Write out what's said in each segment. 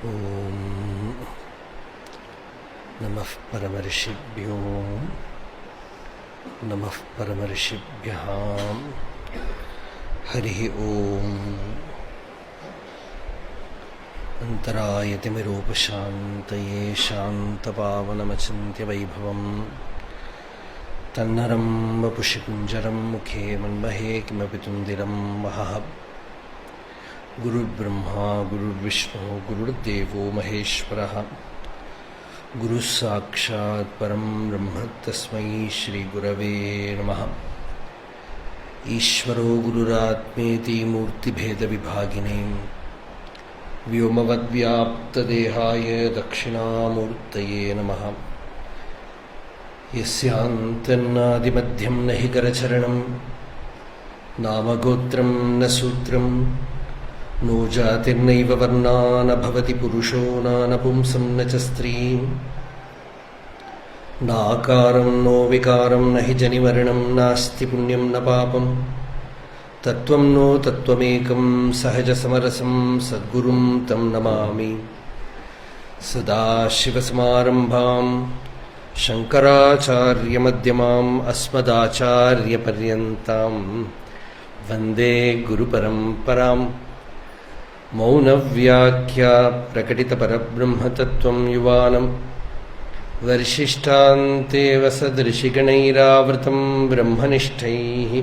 ஓம் நமः பரமர்ஷிப்யோ நமः பரமர்ஷிப்யாம். ஹரி ஓம். அந்தராயதிமிரோபசாந்தயே சாந்தபாவனமச்சிந்த்ய வைபவம் தன்னரம் வபுஷி குஞ்சரம் முகே மன்மஹே கிமபி துந்திரம் வஹः. गुरुर्ब्रह्मा गुरुर्विष्णु गुरुर्देवो महेश्वरः. गुरुः साक्षात् परं ब्रह्म तस्मै श्रीगुरवे नमः. ईश्वरो गुरुरात्मेति मूर्तिभेदविभागिने व्योमवद्व्याप्तदेहाय दक्षिणामूर्तये नमः. यस्यान्तन्नादिमध्यं न हि करचरणं नामगोत्रं न सूत्रं नो जातिर्नैव वर्णा न भवति पुरुषो नानपुंसं न च स्त्रीं नाकारं नो विकारं न हि जनिवर्णं नास्ति पुण्यं न पापं तत्त्वं नो तत्त्वमेकं सहजसमरसं सद्गुरुं तं नमामि. सदाशिवसमारम्भां शङ्कराचार्यमध्यमाम् अस्मदाचार्यपर्यन्तां वन्दे गुरुपरम्पराम्. मौनव्याख्या प्रकटितपरब्रह्मतत्त्वं युवानं वर्षिष्ठान्तेव सदृशिगणैरावृतं ब्रह्मनिष्ठैः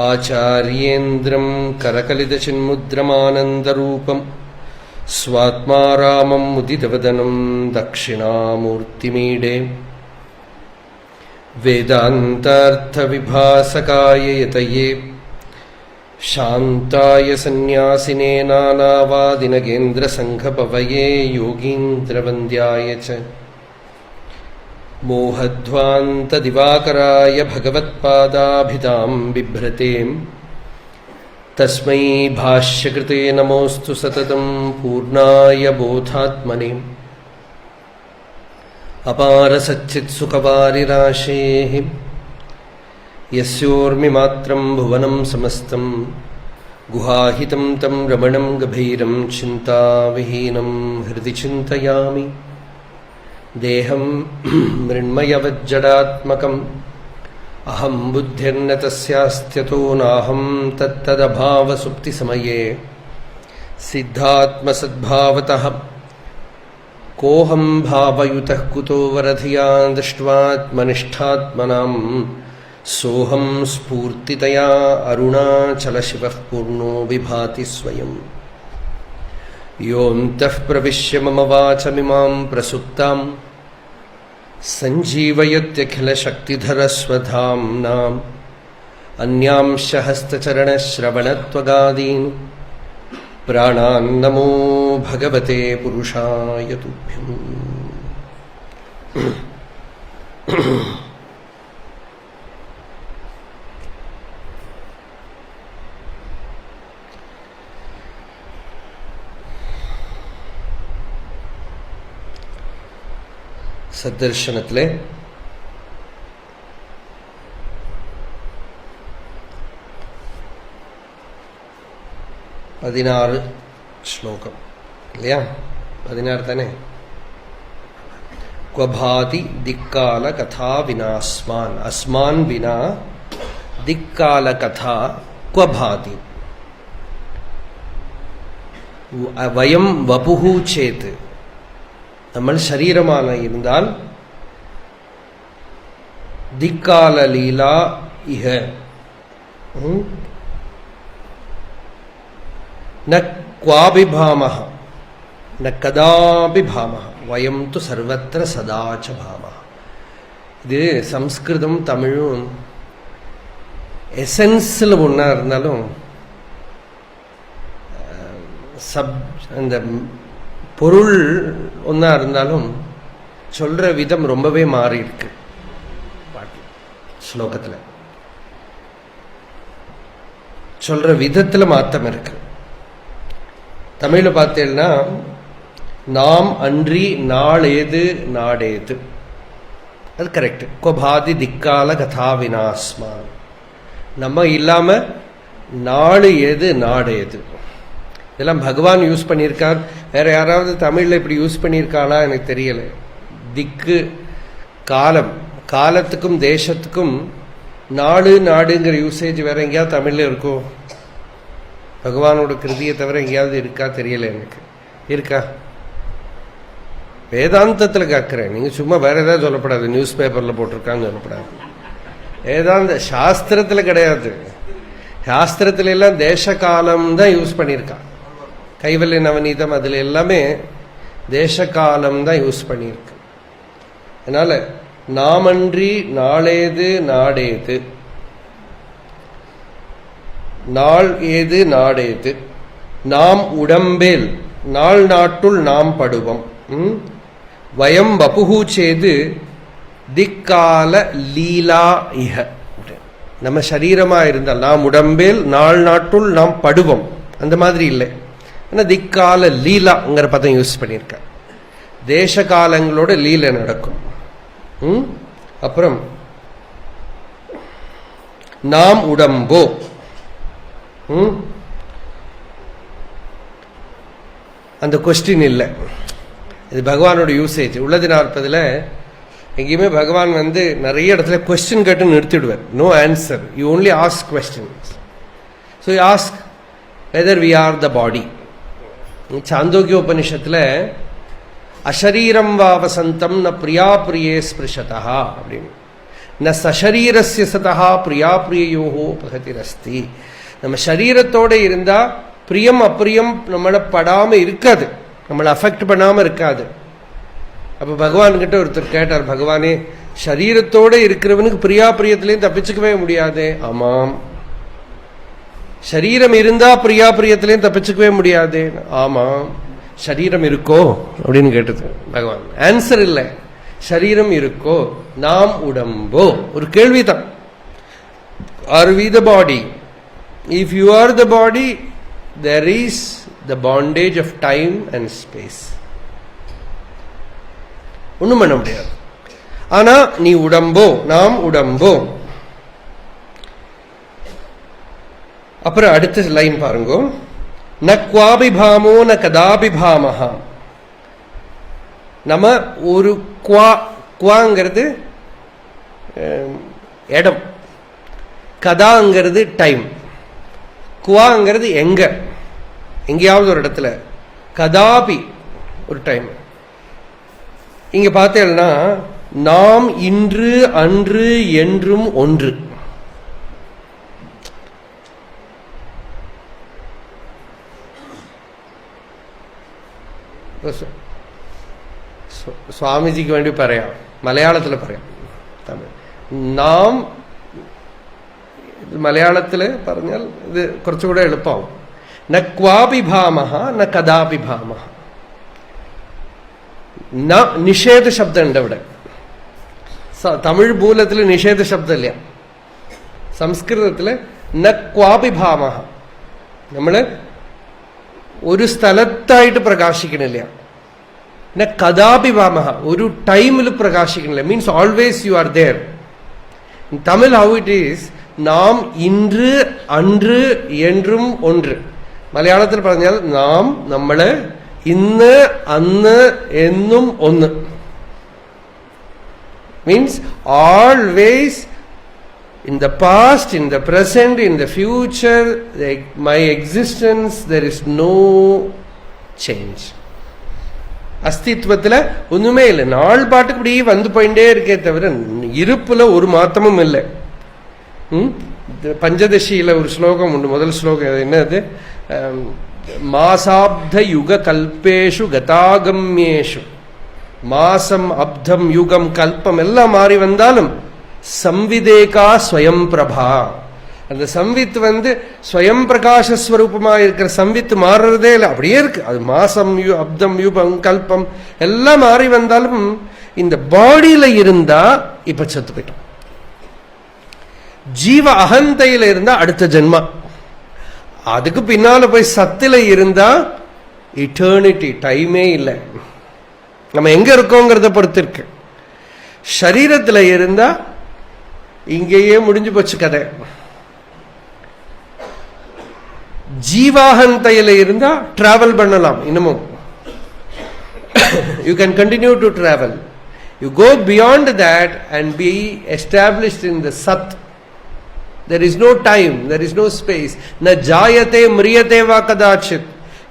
आचार्येन्द्रं करकलितचिन्मुद्रमानन्दरूपं स्वात्मा रामं मुदितवदनं दक्षिणामूर्तिमीडे. वेदान्तार्थविभासकाय यतये शान्ताय सन्न्यासिने नानावादिनगेन्द्रसङ्घपवये योगीन्द्रवन्द्याय च मोहध्वान्तदिवाकराय भगवत्पादाभिधां बिभ्रतें तस्मै भाष्यकृते नमोऽस्तु सततं पूर्णाय बोधात्मने. अपारसच्चित्सुखवारिराशेः यस्योर्मिमात्रं भुवनं समस्तं गुहाहितं तं रमणं गभीरं चिन्ताविहीनं हृदि चिन्तयामि. देहं मृण्मयवज्जडात्मकम् अहं बुद्धिर्न तस्यास्त्यतो नाहं तत्तदभावसुप्तिसमये सिद्धात्मसद्भावतः कोऽहं भावयुतः कुतो वरधिया दृष्ट्वात्मनिष्ठात्मनाम् सोऽहं स्फूर्तितया अरुणाचलशिवः पूर्णो विभाति स्वयं. योऽन्तः प्रविश्य मम वाचमिमां प्रसुप्तां सञ्जीवयत्यखिलशक्तिधरस्वधाम्नाम् अन्यांश हस्तचरणश्रवणत्वगादीन् प्राणान्नमो भगवते पुरुषाय तुभ्यम्. சத்தர்ஷனத்திலே 16 ஸ்லோகம் இல்லையா? 16 தானே? क्वभाति दिक्काल कथा विनास्मान अस्मान विना दिक्काल कथा क्वभाति. वयम वपुहु चेत നമ്മൾ ശരീരമാണ് ഇരുന്നാൽ ദിക്കാല ലീല ഇഹ ന ക്വാപി ഭാമഃ ന കദാപി ഭാമഃ വയം തു സർവത്ര സദാച ഭാമഃ. ഇത് സംസ്கிருதம் தமிழும் எசன்ஸில் ஒன்றா இருந்தாலும் அந்த பொருள் ஒன்றா இருந்தாலும் சொல்கிற விதம் ரொம்பவே மாறி இருக்கு. ஸ்லோகத்தில் சொல்கிற விதத்தில் மாற்றம் இருக்கு. தமிழில் பார்த்தீங்கன்னா நாம் அன்றி நாளேது நாடேது, அது கரெக்ட். கொபாதி திக்கால கதா வினாஸ்மான், நம்ம இல்லாமல் நாடு ஏது நாடு ஏது. இதெல்லாம் பகவான் யூஸ் பண்ணியிருக்கார். வேற யாராவது தமிழில் இப்படி யூஸ் பண்ணியிருக்காளா எனக்கு தெரியல. திக்கு, காலம், காலத்துக்கும் தேசத்துக்கும் நாடு நாடுங்கிற யூசேஜ் வேற எங்கேயாவது தமிழில் இருக்கோ? பகவானோட கிருதியை தவிர எங்கேயாவது இருக்கா தெரியல எனக்கு. இருக்கா? வேதாந்தத்தில் கேட்குறேன். நீங்கள் சும்மா வேற ஏதாவது சொல்லப்படாது, நியூஸ் பேப்பரில் போட்டிருக்கான்னு சொல்லப்படாது. வேதாந்த சாஸ்திரத்தில் கிடையாது. சாஸ்திரத்துல எல்லாம் தேச காலம் தான் யூஸ் பண்ணியிருக்கா. கைவல்ய நவநீதம் அதில் எல்லாமே தேச காலம் தான் யூஸ் பண்ணியிருக்கு. அதனால நாமன்றி நாளேது நாடேது, நாள் ஏது நாடேது, நாம் உடம்பேல் நாள் நாட்டுள் நாம் படுவோம், வயம் வபுகூச்சேது திக்கால லீலா இஹ. நம்ம சரீரமா இருந்தால் நாம் உடம்பேல் நாள் நாட்டுள் நாம் படுவோம், அந்த மாதிரி இல்லை. ஆனால் திக்கால லீலாங்கிற பதம் யூஸ் பண்ணியிருக்க. தேச காலங்களோட லீலை நடக்கும். அப்புறம் நாம் உடம்போ, அந்த கொஸ்டின் இல்லை. இது பகவானோட யூசேஜ். உள்ளது 40 எங்கேயுமே பகவான் நிறைய இடத்துல கொஸ்டின் கேட்டு நிறுத்திடுவார். No answer, you only ask questions. So you ask whether we are the body. Chandogya உபனிஷத்துல அஷரீரம் வா வசந்தம் ந பிரியா பிரியே ஸ்பிருஷதா அப்படின்னு, ந சரீரஸ்ய சதா பிரியா பிரியோஹோ பகதிரஸ்தி. நம்ம சரீரத்தோட இருந்தா பிரியம் அப்பிரியம் நம்மளை படாம இருக்காது, நம்மளை அஃபெக்ட் பண்ணாம இருக்காது. அப்ப பகவான் கிட்ட ஒருத்தர் கேட்டார், பகவானே சரீரத்தோட இருக்கிறவனுக்கு பிரியா பிரியத்திலையும் தப்பிச்சுக்கவே முடியாது. ஆமாம். சரீரம் இருந்தா பிரியா பிரியத்திலையும் தப்பிச்சுக்கவே முடியாது. ஆமாம். சரீரம் இருக்கோ அப்படின்னு கேட்டது பகவான். ஆன்சர் இல்லை, சரீரம் இருக்கோ. நாம் உடம்போ, ஒரு கேள்விதான். Are we the body? If you are the body, there is the bondage of time and space. ஒண்ணும் பண்ண முடியாது. ஆனா நீ உடம்போ, நாம் உடம்போ. அப்புறம் அடுத்த லைன் பாருங்க, ந குவாபிபாமோ ந கதாபிபாமஹா. நம்ம ஒரு குவாங்கிறது இடம், கதாங்கிறது டைம், குவாங்கிறது எங்க, எங்கேயாவது ஒரு இடத்துல, கதாபி ஒரு டைம். இங்க பார்த்தேன்னா நாம் இன்று அன்று என்றும் ஒன்று. സ്വാമിജിക്ക് വേണ്ടി പറയാം, മലയാളത്തിൽ പറയാം. തമിഴ് നാം മലയാളത്തിൽ പറഞ്ഞാൽ ഇത് കുറച്ചുകൂടെ എളുപ്പമാവും. ന ക്വാപിഭാമഹ ന കഥാപിഭാമഹ. ന നിഷേധ ശബ്ദം ഉണ്ട് ഇവിടെ. തമിഴ് മൂലത്തിൽ നിഷേധ ശബ്ദമില്ല. സംസ്കൃതത്തില് ന ക്വാപിഭാമഹ. നമ്മള് ഒരു സ്ഥലത്തായിട്ട് പ്രകാശിക്കണില്ല. ന കഥാപിഭാമഹ, ഒരു ടൈമിൽ പ്രകാശിക്കണില്ല. Means always you are there. In Tamil how it is, നാം ഇன்று അன்று என்றும் ஒன்று. മലയാളത്തിൽ പറഞ്ഞാൽ നാം, നമ്മള്, ഇന്ന് അന്ന് എന്നും ഒന്ന്. Means always in the past, in the present, in the future, my existence, there is no change. அஸ்தித்வத்தில் ஒண்ணுமே இல்லை. நாள் பாட்டுக்கு இப்படி வந்து போயிட்டே இருக்கே தவிர இருப்புல ஒரு மாற்றமும் இல்லை. பஞ்சதசியில ஒரு ஸ்லோகம் உண்டு. முதல் ஸ்லோகம் என்னது? மாசாப்த யுக கல்பேஷு கதாகம்யேஷு. மாசம், அப்தம், யுகம், கல்பம் எல்லாம் மாறி வந்தாலும் சம்விதேகா ஸ்வயம் பிரபா. அந்த சம்வித் ஸ்வயம் பிரகாச ஸ்வரூபமா இருக்கிற சம்வித் மாறுறதே இல்லை, அப்படியே இருக்கு. அது மாசம், அப்தம், யுகம், கல்பம் எல்லாம் மாறி வந்தாலும் இந்த பாடியில இருந்தா இப்ப செத்து போயிட்டோம். ஜீவ அகந்தையில இருந்தா அடுத்த ஜென்மா, அதுக்கு பின்னால போய் சத்தில இருந்தா இட்டர்னிட்டி, டைமே இல்லை. நம்ம எங்க இருக்கோங்கிறத பொறுத்து இருக்கு. சரீரத்துல இருந்தா இங்கேயே முடிஞ்சு போச்சு கதை. ஜீவாகந்தையில இருந்தா டிராவல் பண்ணலாம் இன்னமும். You can continue to travel. You go beyond that and be established in the Sat. There is no time, there is no space. Na jayate mriyate va kadachit.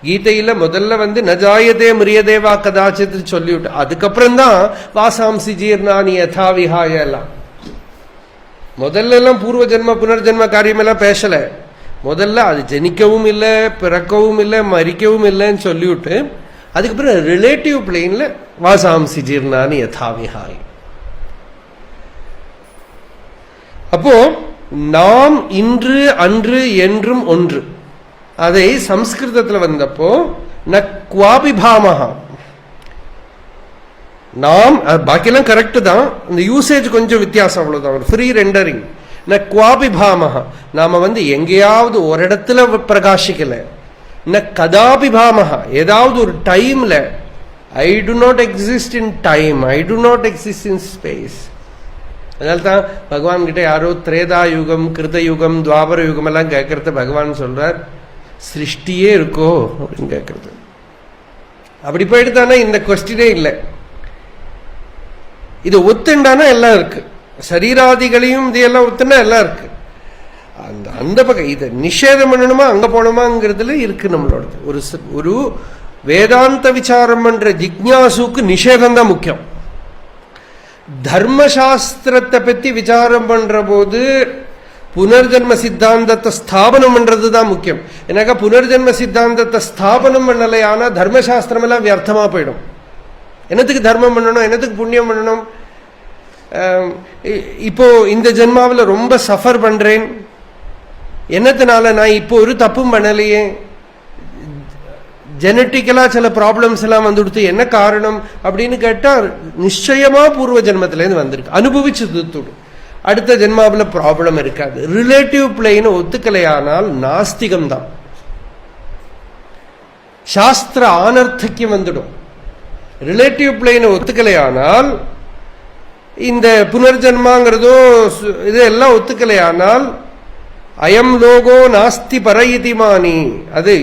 கீதையில முதல்ல நஜாயதே மிரியதேவா கதாச்சித் சொல்லிவிட்டு அதுக்கப்புறம் தான் வாசாம்சி ஜீர்ணானி யதா விஹாய எல்லாம். முதல்ல எல்லாம் பூர்வ ஜென்ம புனர்ஜென்ம காரியம் எல்லாம் பேசல. முதல்ல அது ஜனிக்கவும் இல்லை, பிறக்கவும் இல்லை, மரிக்கவும் இல்லைன்னு சொல்லிவிட்டு அதுக்கப்புறம் ரிலேட்டிவ் பிளேன்ல வாசாம்சி ஜீர்ணானி யதா விஹாய். அப்போ நாம் இன்று அன்று என்றும் ஒன்று. அதை சம்ஸ்கிருதத்தில் வந்தப்போ ந குவாபிபாமஹா, நாம் பாக்கியெல்லாம் கரெக்ட் தான், இந்த யூசேஜ் கொஞ்சம் வித்தியாசம் அவ்வளவுதான், ஒரு ஃப்ரீ ரெண்டரிங். ந குவாபிபாமஹா, நாம எங்கேயாவது ஒரு இடத்துல பிரகாசிக்கல. ந கதாபிபாமஹா, ஏதாவது ஒரு டைம்ல. I do not exist in time, I do not exist in space. அதனால்தான் பகவான் கிட்ட யாரோ திரேதா யுகம், கிருத யுகம், துவாபர யுகம் எல்லாம் கேட்கறது பகவான் சொல்றார், சிருஷ்டியே இருக்கோ அப்படின்னு கேட்கறது. அப்படி போயிட்டு தானே இந்த கொஸ்டினே இல்லை. இது ஒத்துண்டானா எல்லாம் இருக்கு, சரீராதிகளையும் இதையெல்லாம் ஒத்துனா எல்லாம் இருக்கு. அந்த அந்த பக்கம் இதை நிஷேதம் பண்ணணுமா அங்க போனோமாங்கிறதுல இருக்கு நம்மளோட. ஒரு வேதாந்த விசாரம் பண்ற ஜிக்ஞாசுக்கு நிஷேதம் தான் முக்கியம். தர்மசாஸ்திரத்தை பத்தி விசாரம் பண்ற போது புனர்ஜன்ம சித்தாந்தத்தை ஸ்தாபனம் பண்றது தான் முக்கியம். ஏன்னாக்கா புனர்ஜன்ம சித்தாந்தத்தை ஸ்தாபனம் பண்ணலையானா தர்மசாஸ்திரம் எல்லாம் வியர்த்தமா போயிடும். என்னத்துக்கு தர்மம் பண்ணணும், என்னத்துக்கு புண்ணியம் பண்ணணும்? இப்போ இந்த ஜென்மாவில் ரொம்ப சஃபர் பண்றேன், என்னத்தினால? நான் இப்போ ஒரு தப்பும் பண்ணலையே, ஜெனட்டிக்கலா சில ப்ராப்ளம்ஸ் எல்லாம் வந்துடுத்து, என்ன காரணம் அப்படின்னு கேட்டா நிச்சயமா பூர்வ ஜென்மத்திலேருந்து வந்திருக்கு, அனுபவிச்சு தூத்துடும். அடுத்த ஜென்மாவில் ப்ராப்ளம் இருக்காது. ரிலேட்டிவ் பிளேன் ஒத்துக்கலையானால் நாஸ்திகம் தான், சாஸ்திர ஆனர்த்தக்கியம் வந்துடும். ரிலேட்டிவ் பிளேன் ஒத்துக்கலையானால், இந்த புனர்ஜன்மாங்கிறதோ இதெல்லாம் ஒத்துக்கலையானால், அயம் லோகோ நாஸ்தி பரயிதிமானி, அது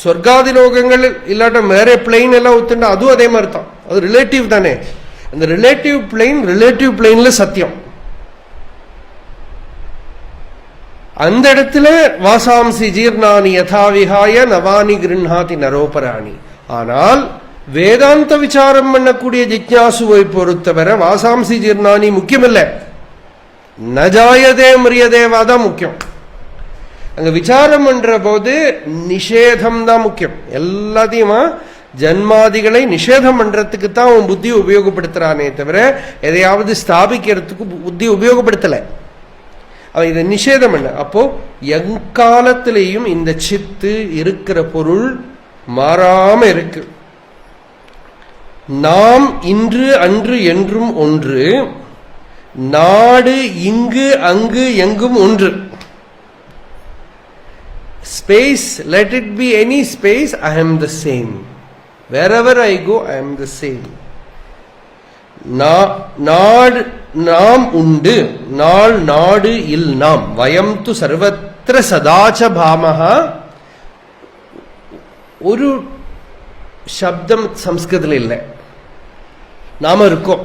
சொர்க்காதி லோகங்கள் இல்லாட்ட வேற பிளேன் எல்லாம் ஒத்துண்டா அதுவும் அதே மாதிரி தான், அது ரிலேட்டிவ் தானே. அந்த ரிலேட்டிவ் பிளேன்ல சத்தியம். அந்த இடத்துல வாசாம்சி ஜீர்ணானி யதாவிஹாய நவானி கிருண்ணாதி நரோபராணி. ஆனால் வேதாந்த விசாரம் பண்ணக்கூடிய ஜிக்ஞாசுவை பொறுத்தவரை வாசாம்சி ஜீர்ணானி முக்கியம் இல்லை, நஜாயதே மிரியதேவாதான் முக்கியம். அங்க விசாரம் பண்ற போது நிஷேதம் தான் முக்கியம். எல்லாத்தையுமா ஜன்மாதிகளை நிஷேதம் பண்றதுக்கு தான் அவன் புத்தி உபயோகப்படுத்துறானே தவிர எதையாவது ஸ்தாபிக்கிறதுக்கு புத்தி உபயோகப்படுத்தல. அவன் இதை நிஷேதம் பண்ண. அப்போ எங்காலத்திலையும் இந்த சித்து இருக்கிற பொருள் மாறாம இருக்கு. நாம் இன்று அன்று என்றும் ஒன்று, நாடு இங்கு அங்கு எங்கும் ஒன்று. Space, let it be any space, I am the same. Wherever I go, I am the same. நாடு நாம் உண்டு, நாள் நாடு இல் நாம், வயம் து சர்வத்திர சதாச்ச பாமஹா. ஒரு சப்தம் சம்ஸ்கிருதத்தில் இல்லை. நாம இருக்கோம்,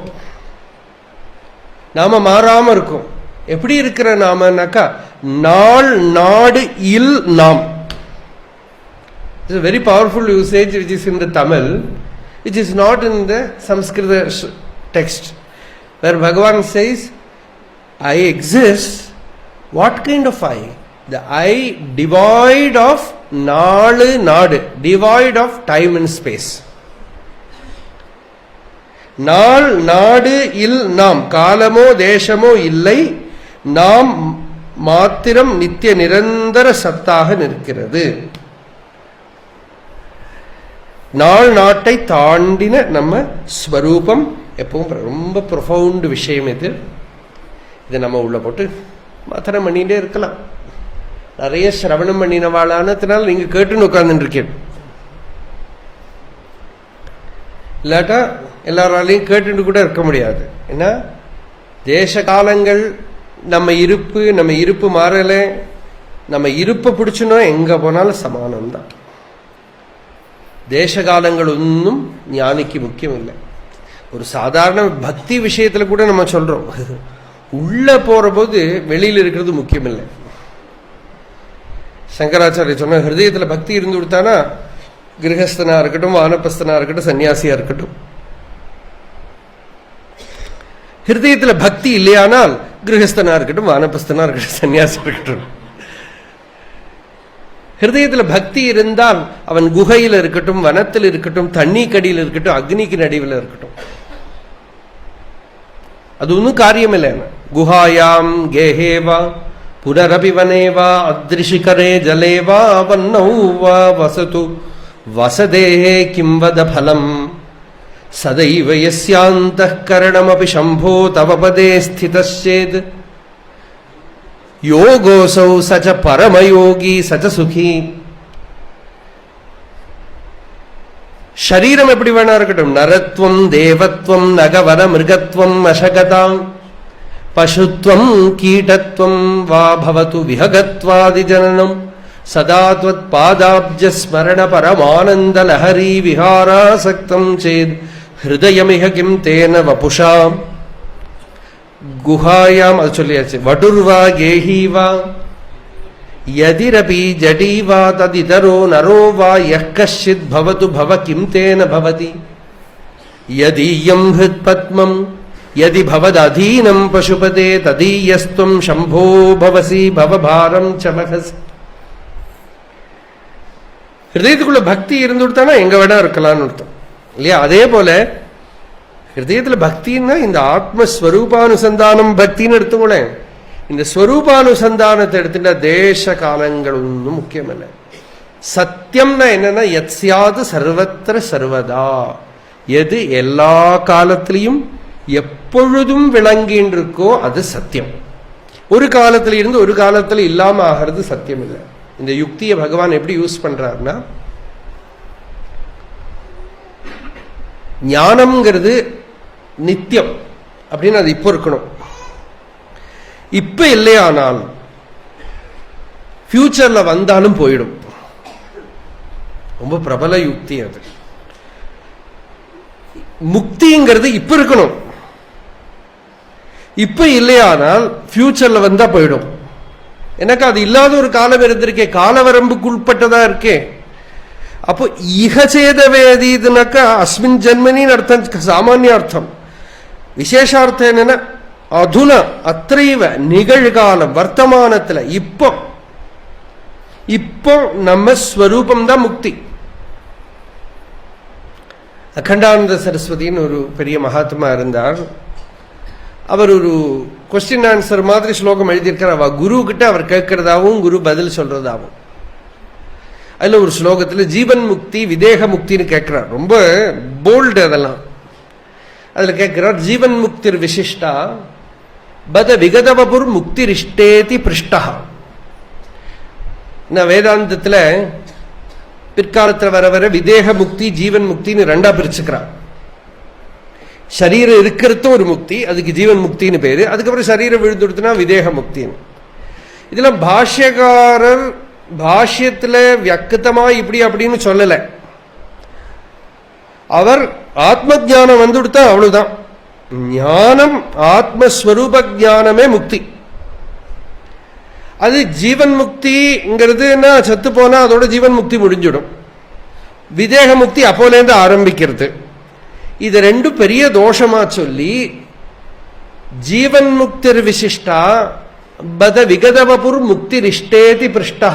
நாம மாறாம இருக்கோம். எப்படி இருக்கிற நாமனாக்கா, நாள் நாடு இல் நாம். It's a very powerful usage which is in the Tamil, which is not in the Sanskrit text, where Bhagavan says, I exist. What kind of I? The I devoid of நாடு நாடு, devoid of time and space. நாள் நாடு இல் நாம், காலமோ தேசமோ இல்லை, நாம் மாத்திரம் நித்திய நிரந்தர சத்தாக நிற்கிறது. நாள் நாட்டை தாண்டின நம்ம ஸ்வரூபம் எப்பவும் ரொம்ப ப்ரொஃபவுண்ட் விஷயம் இது. இதை நம்ம உள்ள போட்டு மாத்திரம் பண்ணிட்டே இருக்கலாம். நிறைய சிரவணம் பண்ணினவாளானதுனால நீங்க கேட்டுன்னு உட்கார்ந்துட்டு இருக்கீங்க. இல்லாட்டா எல்லாராலையும் கேட்டுட்டு கூட இருக்க முடியாது. ஏன்னா தேச காலங்கள், நம்ம இருப்பு மாறல, நம்ம இருப்பை பிடிச்சணும் எங்க போனாலும் சமானம்தான். தேசகாலங்கள் ஒன்றும் ஞானிக்கு முக்கியம் இல்லை. ஒரு சாதாரண பக்தி விஷயத்துல கூட நம்ம சொல்றோம், உள்ள போற போது வெளியில இருக்கிறது முக்கியம் இல்லை. சங்கராச்சாரிய சொன்ன ஹிருதயத்துல பக்தி இருந்து கொடுத்தானா கிரகஸ்தனா இருக்கட்டும், வானப்பஸ்தனா இருக்கட்டும், சன்னியாசியா இருக்கட்டும், ஹிருதயத்துல பக்தி இல்லையானால் கிரகஸ்தனா இருக்கட்டும், வானப்பஸ்தனா இருக்கட்டும், சன்னியாசி இருக்கட்டும், ஹிருதயத்துல பக்தி இருந்தால் அவன் குகையில் இருக்கட்டும், வனத்தில் இருக்கட்டும், தண்ணி கடியில் இருக்கட்டும், அக்னிக்கு நடுவில் இருக்கட்டும், அது ஒன்றும் காரியம் இல்லை. குஹாயாம் கேஹேவா புனரபிவனேவா அத்ரிஷிகரே ஜலேவா வன்னௌவா வசது வசதேஹே கிம்வத பலம் சதைவ யஸ்யாந்தఃகரணமபி சம்போ தவ பதே ஸ்திதஸ்சேத் யோகோசௌ சச்ச பரமயோகி சச்ச சுகி. சரீரம் எப்படி வேணா இருக்கட்டும், நரத்வம் தேவத்வம் நகவர மிருகத்வம் அசகதாம் பசுத்வம் கீட்டத்வம் வா பவது விஹகத்வாதி ஜனனம் சதா த்வத் பாதாப்ஜ ஸ்மரண பரமானந்த லஹரி விஹாராசக்தம் சேத் ஹிருதயமிஹ கிம் தேன வபுஷாம். குஹாயாம் அது சொல்லியாச்சு. வடுர்வா கேஹீவா யதிரபி ஜடீவா ததிதரோ நரோ வா யஹ் கஷ்சித் பவது பவ கிம் தேன பவதி யதீயம் ஹிருத் பத்மம் யதி பவததீனம் பசுபதே ததீயஸ்துவம் சம்போ பவசி பவபாரம் சமகஸ். ஹிருதயத்துக்குள்ள பக்தி இருந்து கொடுத்தானா எங்க வேணா இருக்கலாம்னு அர்த்தம் இல்லையா? அதே போல ஹிருதயத்துல பக்தின்னா இந்த ஆத்மஸ்வரூபானுசந்தானம் பக்தின்னு எடுத்துக்கொள்ளேன். இந்த ஸ்வரூபானுசந்தானத்தை எடுத்துட்டா தேச காலங்கள் ஒன்றும் முக்கியம் இல்லை. சத்தியம்னா என்னன்னா யத்ஸ்யாது சர்வத்திர சர்வதா, எது எல்லா காலத்திலையும் எப்பொழுதும் விளங்கின்னு இருக்கோ அது சத்தியம். ஒரு காலத்துல இருந்து ஒரு காலத்துல இல்லாம ஆகிறது சத்தியம் இல்லை. இந்த யுக்தியை பகவான் எப்படி யூஸ் பண்றாருன்னா, ஞானம்ங்கிறது நித்தியம் அப்படின்னு அது இப்போ இருக்கணும். இப்ப இல்லையானால் ஃபியூச்சர்ல வந்தாலும் போயிடும். ரொம்ப பிரபல யுக்தி அது. முக்திங்கிறது இப்ப இருக்கணும், இப்ப இல்லையானால் ஃபியூச்சர்ல வந்தா போயிடும். எனக்கு அது இல்லாத ஒரு காலம் இருந்திருக்கே, காலவரம்புக்குட்பட்டதா இருக்கே. அப்போ இகச்சேதவேதீதுனாக்கா அஸ்மின் ஜென்மனின்னு அர்த்தம், சாமானிய அர்த்தம். விசேஷார்த்தம் என்னன்னா அதுன அத்தைவ நிகழ்காலம் வர்த்தமானத்துல இப்போ இப்போ நம்ம ஸ்வரூபம் தான் முக்தி. அகண்டானந்த சரஸ்வதின்னு ஒரு பெரிய மகாத்மா இருந்தார். அவர் ஒரு கொஸ்டின் ஆன்சர் மாதிரி ஸ்லோகம் எழுதியிருக்கார். அவ குரு கிட்ட அவர் கேட்கறதாவும் குரு பதில் சொல்றதாவும். அதுல ஒரு ஸ்லோகத்துல ஜீவன் முக்தி விதேக முக்தின்னு கேட்கிறார். ரொம்ப போல்டு அதெல்லாம். அதுல கேட்கிறார், ஜீவன் முக்திர் விசிஷ்டா பத விகதவபுர் முக்திரிஷ்டேதி பிருஷ்டா. வேதாந்தத்துல பிற்காலத்துல வர வர விதேக முக்தி ஜீவன் முக்தின்னு ரெண்டா பிரிச்சுக்கிறார். சரீரம் இருக்கிறதும் ஒரு முக்தி, அதுக்கு ஜீவன் முக்தின்னு பேரு. அதுக்கப்புறம் சரீரம் விழுந்துடுத்துனா விதேக முக்தின்னு. இதெல்லாம் பாஷ்யக்காரர் பாஷ்யத்துல வியக்தமா இப்படி அப்படின்னு சொல்லல. அவர் ஆத்ம ஜானம் வந்துடுத்தா அவ்வளவுதான். ஞானம் ஆத்மஸ்வரூப ஜானமே முக்தி. அது ஜீவன் முக்திங்கிறதுனா சத்து போனா அதோட ஜீவன் முக்தி முடிஞ்சிடும். விதேக முக்தி அப்போலேருந்து ஆரம்பிக்கிறது. இது ரெண்டும் பெரிய தோஷமா சொல்லி ஜீவன் முக்திர் விசிஷ்டா பத விகதவபுர் முக்திரிஷ்டேதி பிருஷ்டா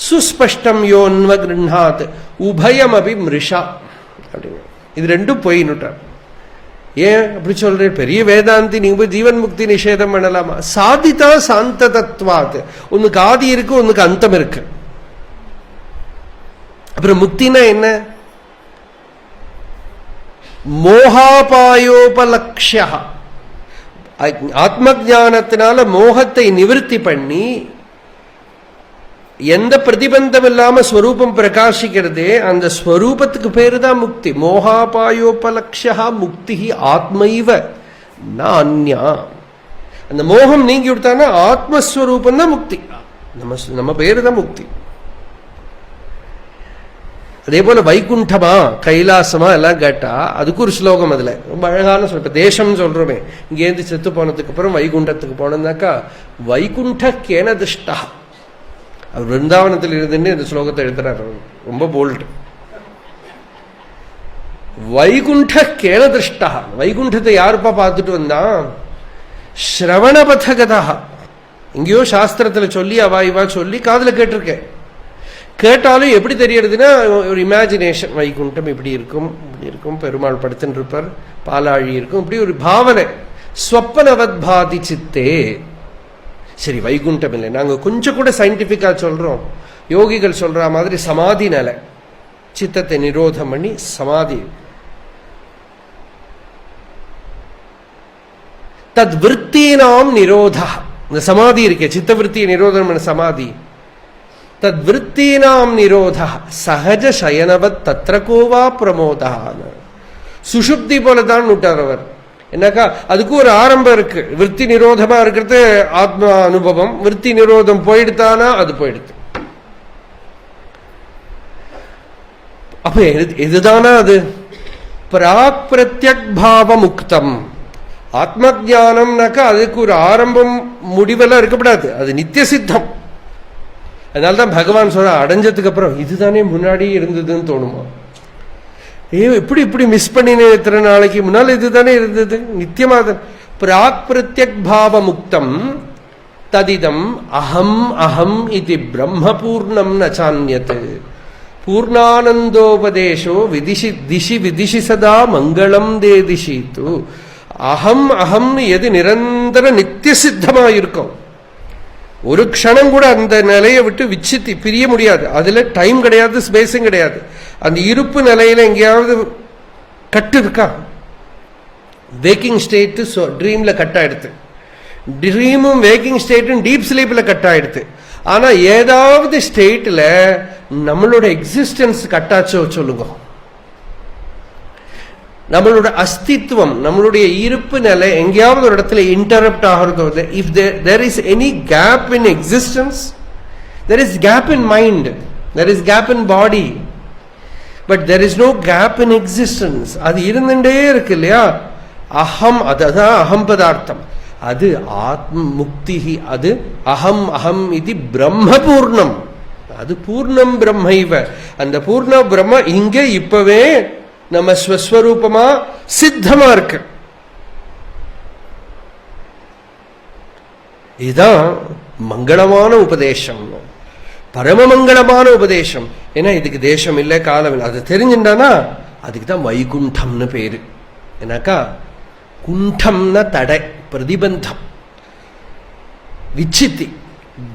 சுஸ்பஷ்டம் யோன்வ கிருண்ணாத் உபயம் அபி மிருஷா அப்படின்னு. இது ரெண்டும் போயின்னுட்டார். ஏன் அப்படி சொல்றேன்? பெரிய வேதாந்தி, நீங்க போய் ஜீவன் முக்தி நிஷேதம் பண்ணலாமா? சாதிதா சாந்த தத்துவாத். ஒன்னுக்கு ஆதி இருக்கு, ஒன்னுக்கு அந்தம் இருக்கு. அப்புறம் முக்தினா என்ன? மோகாபாயோபலக்ஷ்ய. ஆத்ம ஜானத்தினால மோகத்தை நிவர்த்தி பண்ணி எந்த பிரதிபந்தம் இல்லாம ஸ்வரூபம் பிரகாசிக்கிறதே அந்த ஸ்வரூபத்துக்கு பேரு தான் முக்தி. மோகாபாயோபலக்ஷ்யா முக்தி ஆத்மைவ நான்யா. அந்த மோகம் நீங்கி விட்டானா ஆத்மஸ்வரூபம் தான் முக்தி. நம்ம பேரு தான் முக்தி. அதே போல வைகுண்டமா கைலாசமா எல்லாம் கேட்டா அதுக்கு ஒரு ஸ்லோகம். அதுல ரொம்ப அழகான சொல்ல, இப்ப தேசம் சொல்றோமே, இங்கேருந்து செத்து போனதுக்கு அப்புறம் வைகுண்டத்துக்கு போனோம்னாக்கா வைகுண்ட கேன திருஷ்டா. அவர் விருந்தாவனத்தில் இருந்துன்னு இந்த ஸ்லோகத்தை எழுதுறாரு, ரொம்ப போல்டு. வைகுண்ட கேன திருஷ்டா, வைகுண்டத்தை யாருப்பா பார்த்துட்டு வந்தான்? ஸ்ரவணபதகதா, எங்கேயோ சாஸ்திரத்துல சொல்லி அவா இவா சொல்லி காதுல கேட்டிருக்கேன். கேட்டாலும் எப்படி தெரியறதுன்னா ஒரு இமேஜினேஷன், வைகுண்டம் இப்படி இருக்கும் இப்படி இருக்கும், பெருமாள் படுத்துன்னு இருப்பார், பாலாழி இருக்கும், இப்படி ஒரு பாவனை. ஸ்வப்பனவத் பாதி சித்தே. சரி, வைகுண்டம் இல்லை, நாங்க கொஞ்சம் கூட சயின்டிபிக்கா சொல்றோம். யோகிகள் சொல்ற மாதிரி சமாதி நிலை, சித்தத்தை நிரோதம் பண்ணி சமாதி. தத் விருத்தினாம் நிரோதா, இந்த சமாதி இருக்கே சித்த விருத்தியை நிரோதம் பண்ண சமாதி. தத் விருத்தினாம் நிரோதா சகஜ சயனவத் தத்ர கோவா பிரமோதா. சுஷுப்தி போலதான் விட்டார் அவர். என்னக்கா அதுக்கு ஒரு ஆரம்பம் இருக்கு. விருத்தி நிரோதமா இருக்கிறது ஆத்மா அனுபவம். விருத்தி நிரோதம் போயிடுத்தானா அது போயிடுது. அப்ப எதுதானா அது? பிராக் பிரத்யக் பாவ முக்தம். ஆத்ம ஜானம்னாக்கா அதுக்கு ஒரு ஆரம்பம் முடிவெல்லாம் இருக்கக்கூடாது, அது நித்திய சித்தம். அதனால்தான் பகவான் சொல்ற, அடைஞ்சதுக்கு அப்புறம் இதுதானே முன்னாடி இருந்ததுன்னு தோணுமா? எப்படி இப்படி மிஸ் பண்ணினே இத்தனை நாளைக்கு முன்னால் இதுதானே இருந்தது நித்தியமாக. பிராக் பிரத்யக் பாவ முக்தம் ததிதம் அகம் அகம் இது பிரம்மபூர்ணம் நச்சான்யத். பூர்ணானந்தோபதேசோ விதிஷி திஷி விதிஷி சதா மங்களம் தேதிஷித்து. அகம் அகம் எது நிரந்தர நித்திய சித்தமா இருக்கும், ஒரு க்ஷணம் கூட அந்த நிலையை விட்டு விச்சித்தி பிரிய முடியாது. அதுல டைம் கிடையாது, ஸ்பேஸும் கிடையாது. அந்த இருப்பு நிலையில எங்கேயாவது கட்டு இருக்கா? வேக்கிங் ஸ்டேட்டு ட்ரீம்ல கட் ஆயிடுது, ட்ரீமும் வேக்கிங் ஸ்டேட்டும் டீப் ஸ்லீப்ல கட் ஆயிடுது. ஆனா ஏதாவது ஸ்டேட்ல நம்மளோட எக்ஸிஸ்டன்ஸ் கட்டாச்சோ சொல்லுங்க. நம்மளோட அஸ்தித்வம், நம்மளுடைய இருப்பு நிலை எங்கேயாவது ஒரு இடத்துல இன்டரப்ட் ஆகிறதோ, if there is any gap in existence, there is gap in mind, there is gap in body, but there is no gap in existence. அது இருந்துட்டே இருக்கு இல்லையா? அகம், அதுதான் அகம் பதார்த்தம், அது ஆத்ம முக்தி. அது அகம் அகம் இது பிரம்மபூர்ணம், அது பூர்ணம் பிரம்மைவ. அந்த பூர்ண பிரம்ம இங்க இப்பவே நம்ம ஸ்வஸ்வரூபமா சித்தமா இருக்கு. இதுதான் மங்களமான உபதேசம், பரமமங்களமான உபதேசம். ஏன்னா இதுக்கு தேசம் இல்லை, காலம் இல்லை. அது தெரிஞ்சுட்டானா அதுக்கு தான் வைகுண்டம்னு பேரு. ஏன்னாக்கா குண்டம்னா தடை, பிரதிபந்தம், விச்சித்தி.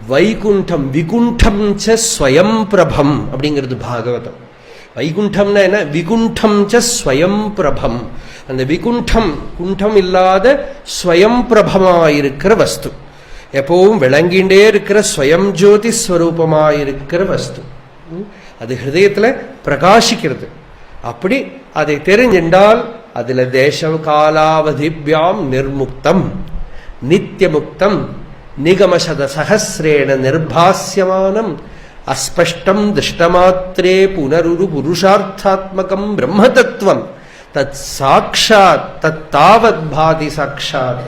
வைகுண்டம் விகுண்டம் ச ஸ்வயம் பிரபம் அப்படிங்கிறது பாகவதம். வைகுண்டம்னா என்ன? விகுண்டம் ச ஸ்வயம் பிரபம். அந்த விகுண்டம் குண்டம் இல்லாத ஸ்வயம் பிரபமாயிருக்கிற வஸ்து, எப்பவும் விளங்கிண்டே இருக்கிற ஸ்வயம் ஜோதி ஸ்வரூபமாயிருக்கிற வஸ்து, அது ஹிருதயத்துல பிரகாசிக்கிறது. அப்படி அதை தெரிஞ்சின்றால் அதுல தேசம் காலாவதிபியாம் நிர்முக்தம் நித்தியமுக்தம் நிகமசத சகசிரேண நிர்பாஸ்யமானம் அஸ்பஷ்டம் திருஷ்டமாத்திரே புனருரு புருஷார்த்தாத்மகம் பிரம்மதத்துவம் தத் சாட்சாத் தத் தாவத் பாதி சாட்சாத்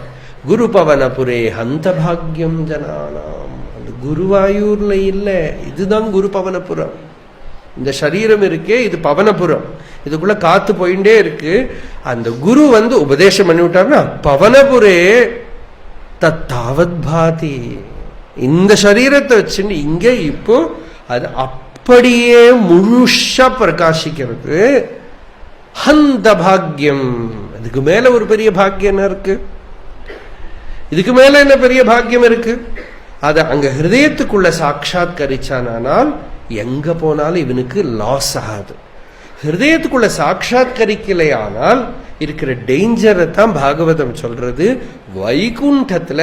குரு பவனபுரே ஹந்த பாக்யம் ஜனானாம். அந்த குருவாயூர்ல இல்ல, இதுதான் குரு பவனபுரம். இந்த சரீரம் இருக்கே இது பவனபுரம், இதுக்குள்ள காத்து போயிட்டே இருக்கு. அந்த குரு உபதேசம் பண்ணி விட்டார்னா பவனபுரே தத்தாவத் பாதி. இந்த சரீரத்தை வச்சுன்னு இங்க இப்போ அது அப்படியே முழுஷா பிரகாசிக்கிறது. ஹந்த பாக்யம். இதுக்கு மேல ஒரு பெரிய பாக்கியம் என்ன இருக்கு? இதுக்கு மேல என்ன பெரிய பாக்கியம் இருக்கு? அத அங்க ஹிருதயத்துக்குள்ள சாட்சாத்கரிச்சானால் எங்க போனாலும் இவனுக்கு லாஸ் ஆகாது. ஹிருதயத்துக்குள்ள சாட்சாத்கரிக்கலையானால் இருக்கிற டேஞ்சரை தான் பாகவதம் சொல்றது. வைகுண்டத்துல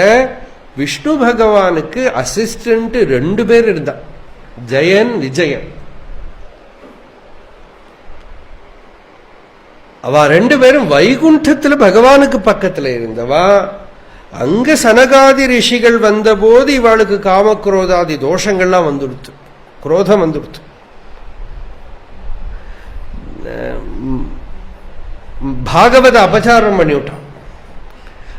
விஷ்ணு பகவானுக்கு அசிஸ்டன்ட் 2 பேர் இருந்தா, ஜெயன் விஜயன். அவ 2 பேரும் வைகுண்டத்துல பகவானுக்கு பக்கத்துல இருந்தவா. அங்க சனகாதி ரிஷிகள் வந்தபோது இவாளுக்கு காமக்ரோதாதி தோஷங்கள்லாம் வந்துடுத்து, குரோதம் வந்துடுத்து. பாகவத அபச்சாரம் பண்ணிவிட்டான்.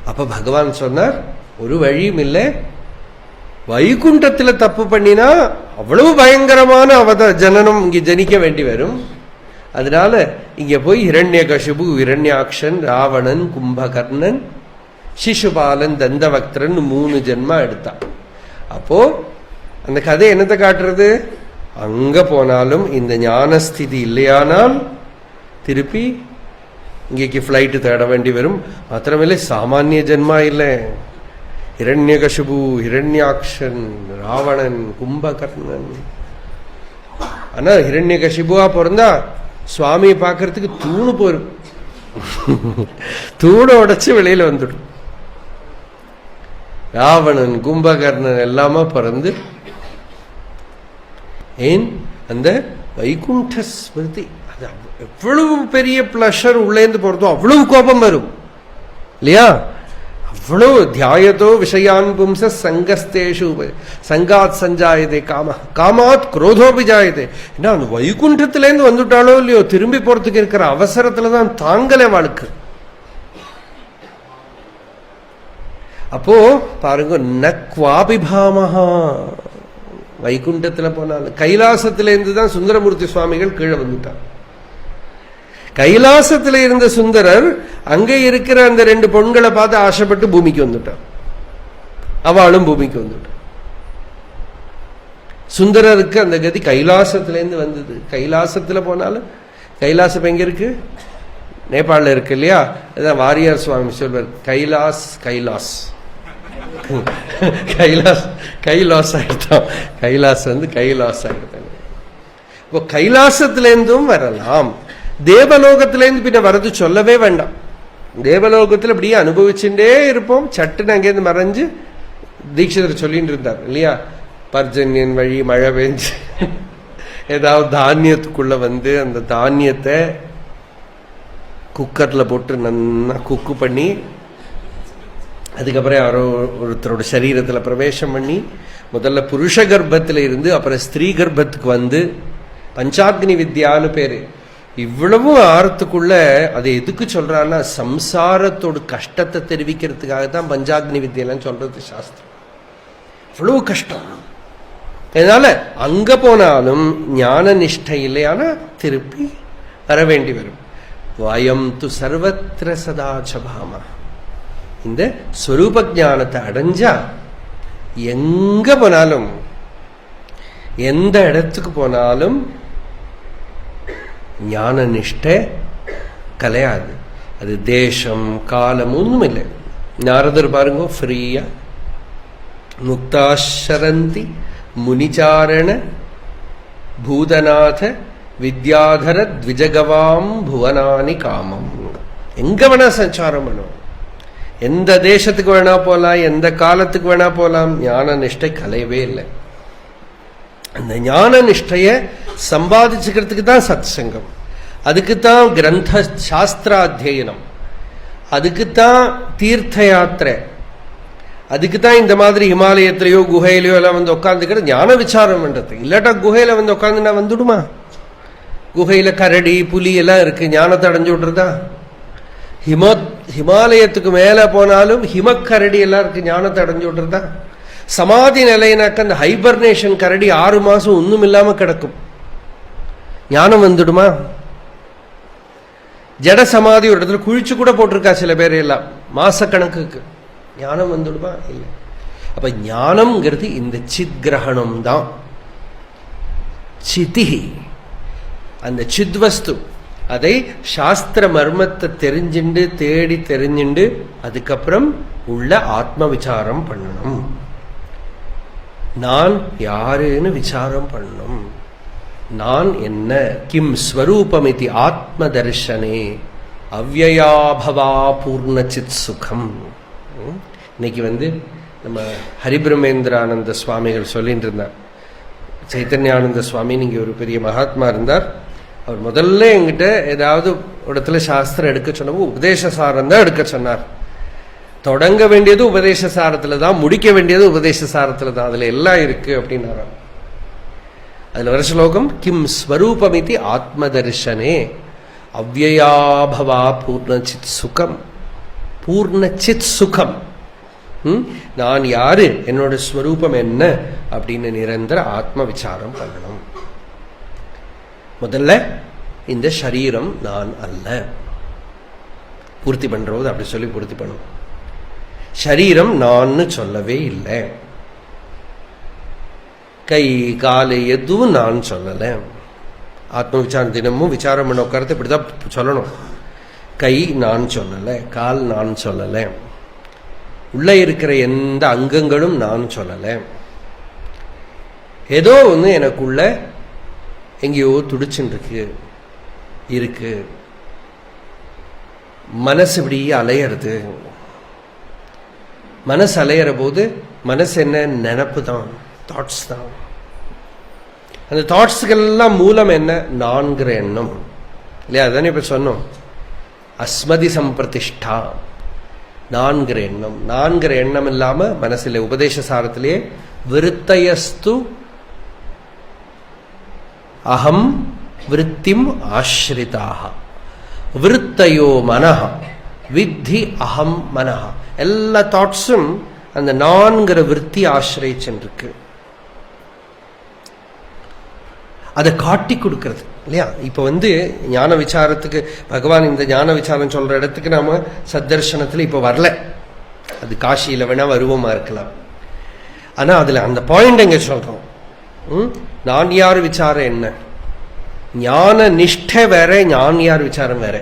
அப்ப பகவான் சொன்னார், ஒரு வழியும் இல்லை, வைகுண்டத்துல தப்பு பண்ணினா அவ்வளவு பயங்கரமான ஜனனம் இங்க ஜனிக்க வேண்டி வரும். அதனால இங்க போய் ஹிரண்யகசிபு, இரண்யாக்ஷன், ராவணன், கும்பகர்ணன், சிசுபாலன், தந்தவக்திரன் 3 ஜென்மா எடுத்தான். அப்போ அந்த கதை என்னத்தை காட்டுறது? அங்க போனாலும் இந்த ஞானஸ்திதி இல்லையானால் திருப்பி இங்கேக்கு ஃபிளைட்டு தேட வேண்டி வரும். மாத்திரமில்லை, சாமானிய ஜென்மா இல்லை. ஹிரண்யகசிபு, ஹிரண்யாக்ஷன், ராவணன், கும்பகர்ணன். ஆனா ஹிரண்யகசிபுவா பிறந்தா சுவாமியை பார்க்கறதுக்கு தூணு போயிரும், தூணை உடைச்சு வெளியில வந்துடும். ராவணன், கும்பகர்ணன் எல்லாமா பிறந்து ஏன் அந்த வைகுண்ட ஸ்மிருதி, அது எவ்வளவு பெரிய பிளஷர் உள்ளேந்து போறதோ அவ்வளவு கோபம் வரும் இல்லையா? அவ்வளவு தியாயத்தோ விஷயான் பும்ச சங்கஸ்தேஷு சங்காத் சஞ்சாயதே காம காமாத் குரோதோபி ஜாயதே. ஏன்னா அந்த வைகுண்டத்திலேருந்து வந்துட்டாலோ இல்லையோ, திரும்பி போறதுக்கு இருக்கிற அவசரத்துலதான் தாங்கலே வாழ்க்கை. அப்போ பாருங்க, நக்வாபிபாமஹா, வைகுண்டத்துல போனாலும் கைலாசத்திலேருந்து தான் சுந்தரமூர்த்தி சுவாமிகள் கீழே வந்துட்டார். கைலாசத்துல இருந்த சுந்தரர் அங்கே இருக்கிற அந்த 2 பொண்களை பார்த்து ஆசைப்பட்டு பூமிக்கு வந்துட்டார். அவளும் பூமிக்கு வந்துட்டார். சுந்தரருக்கு அந்த கதி கைலாசத்திலேருந்து வந்தது. கைலாசத்துல போனாலும், கைலாசம் எங்க இருக்கு? நேபாளில் இருக்கு இல்லையா? அதான் வாரியார் சுவாமி சொல்வார், கைலாஸ் கைலாஸ் கைலாஸ் கைலாஸ் ஆயிட்டான். கைலாஸ் கைலாஸ் ஆயிட்டாங்க. இப்போ கைலாசத்திலேருந்தும் வரலாம், தேவலோகத்திலேருந்து பின்ன வரது சொல்லவே வேண்டாம். தேவலோகத்தில் அப்படியே அனுபவிச்சுட்டே இருப்போம். சட்டுன்னு அங்கேருந்து மறைஞ்சு தீட்சிதர் சொல்லிட்டு இருந்தார் இல்லையா? பர்ஜன்யன் வழி மழை பெஞ்சு ஏதாவது தானியத்துக்குள்ள அந்த தானியத்தை குக்கர்ல போட்டு நல்லா குக்கு பண்ணி, அதுக்கப்புறம் யாரோ ஒருத்தரோட சரீரத்துல பிரவேசம் பண்ணி, முதல்ல புருஷ கர்ப்பத்துல இருந்து அப்புறம் ஸ்திரீ கர்ப்பத்துக்கு பஞ்சாக்னி வித்யான்னு பேரு. இவ்வளவு ஆரத்துக்குள்ள அது எதுக்கு சொல்றான்னா, சம்சாரத்தோட கஷ்டத்தை தெரிவிக்கிறதுக்காக தான் பஞ்சாக்னி வித்தியெல்லாம் சொல்றது சாஸ்திரம். இவ்வளவு கஷ்டம். அதனால அங்க போனாலும் ஞான நிஷ்டை இல்லையானா திருப்பி வர வேண்டி வரும். வயம் து சர்வத்திர சதாச்சபாமா, இந்த ஸ்வரூப ஞானத்தை அடைஞ்சா எங்க போனாலும், எந்த இடத்துக்கு போனாலும் ஞான நிஷ்டை கலையாது. அது தேசம் காலம் ஒன்றும் இல்லை. நாரதர் பாருங்க, ஃப்ரீயா முக்தாசரந்தி முனிச்சாரண பூதநாத வித்யாதர த்விஜகவாம் புவனானி காமம். எங்க வேணா சஞ்சாரம் பண்ணுவோம், எந்த தேசத்துக்கு வேணா போலாம், எந்த காலத்துக்கு வேணா போலாம். ஞான நிஷ்டை கலையவே இல்லை. அந்த ஞான நிஷ்டைய சம்பாதிச்சுக்கிறதுக்கு தான் சத் சங்கம், அதுக்குத்தான் கிரந்த சாஸ்திராத்தியனம், அதுக்குத்தான் தீர்த்த யாத்திரை, அதுக்குத்தான் இந்த மாதிரி ஹிமாலயத்திலேயோ குகையிலையோ எல்லாம் உட்காந்துக்கிற ஞான விசாரம் பண்றது. இல்லாட்டா குகையில உட்காந்துனா வந்துடுமா? குகையில கரடி புலி எல்லாம் இருக்கு, ஞானத்தை அடைஞ்சு விடுறதா? ஹிமாலயத்துக்கு மேல போனாலும் ஹிமக்கரடி எல்லாம் இருக்கு, ஞானத்தை அடைஞ்சு விடுறதா? சமாதி நிலையினாக்க அந்த ஹைபர்னேஷன் கரடி 6 மாசம் ஒன்றும் இல்லாம கிடக்கும், ஞானம் வந்துடுமா? ஜட சமாதி ஒரு இடத்துல குழிச்சு கூட போட்டிருக்கா சில பேர் எல்லாம் மாச கணக்குக்கு, ஞானம் வந்துடுமா? இல்லை. அப்ப ஞானம்ங்கிறது இந்த சித் கிரகணம் தான். சிதி, அந்த சித்வஸ்து, அதை சாஸ்திர மர்மத்தை தெரிஞ்சுண்டு தேடி தெரிஞ்சுண்டு அதுக்கப்புறம் உள்ள ஆத்ம விசாரம் பண்ணணும். நான் யாருன்னு விசாரம் பண்ணணும். நான் என்ன? கிம் ஸ்வரூபமிதி ஆத்ம தர்ஷனே அவ்யயாபவா பூர்ணச்சித் சுகம். இன்னைக்கு நம்ம ஹரிபிரமேந்திரானந்த சுவாமிகள் சொல்லிட்டு இருந்தார். சைத்தன்யானந்த சுவாமி நீங்க ஒரு பெரிய மகாத்மா இருந்தார். அவர் முதல்ல என்கிட்ட ஏதாவது இடத்துல சாஸ்திரம் எடுக்க சொன்னப்போ உபதேச சாரம் தான் எடுக்க சொன்னார். தொடங்க வேண்டியது உபதேச சாரத்துல தான், முடிக்க வேண்டியது உபதேச சாரத்துல தான். அதுல எல்லாம் இருக்கு அப்படின்னாரா. அதுல வர ஸ்லோகம் கிம் ஸ்வரூபமிதி ஆத்மதர்ஷனே அவ்யயாபவா பூர்ணச்சித் சுகம். பூர்ணச்சித் சுகம். நான் யாரு, என்னோட ஸ்வரூபம் என்ன அப்படின்னு நிரந்தர ஆத்ம விசாரம் பண்ணணும். முதல்ல இந்த சரீரம் நான் அல்ல. பூர்த்தி பண்றது அப்படி சொல்லி பூர்த்தி பண்ணும். சரீரம் நான் சொல்லவே இல்லை. கை காலை எதுவும் நான் சொல்லல. ஆத்ம விசாரம் தினமும் விசாரம் பண்ண உட்காரத்தை இப்படிதான் சொல்லணும். கை நான் சொல்லல, கால் நான் சொல்லல, உள்ள இருக்கிற எந்த அங்கங்களும் நான் சொல்லல. ஏதோ ஒன்று எனக்குள்ள எங்கேயோ துடிச்சுட்டு இருக்கு. மனசு இப்படி அலையிறது. மனசு அலையிற போது மனசு என்ன, நினப்பு தான், தாட்ஸ் தான். அந்த தாட்ஸுக்கெல்லாம் மூலம் என்ன, நான்கிற எண்ணம் இல்லையா? அதானே இப்ப சொன்னோம், அஸ்மதி சம்பிரதிஷ்டா. நான்கிற எண்ணம். நான்கிற எண்ணம் இல்லாம மனசுல உபதேச சாரத்திலே விருத்தயஸ்து அகம் விருத்திம் ஆஸ்ரிதாக விருத்தயோ மனஹ வித்தி அகம் மனஹ. எல்லா தாட்ஸும் அந்த நான்கிற விருத்தி ஆசிரியிருக்கு. அதை காட்டி கொடுக்கறது இல்லையா? இப்ப ஞான விசாரத்துக்கு பகவான் இந்த ஞான விசாரம் சொல்ற இடத்துக்கு நாம சத்தர்சனத்துல இப்ப வரல. அது காசியில வேணா வருவோமா இருக்கலாம். ஆனா அதுல அந்த பாயிண்ட் எங்க சொல்றோம், நான் யார் விசாரம் என்ன, ஞான நிஷ்டை வேற, ஞான் யார் விசாரம் வேற.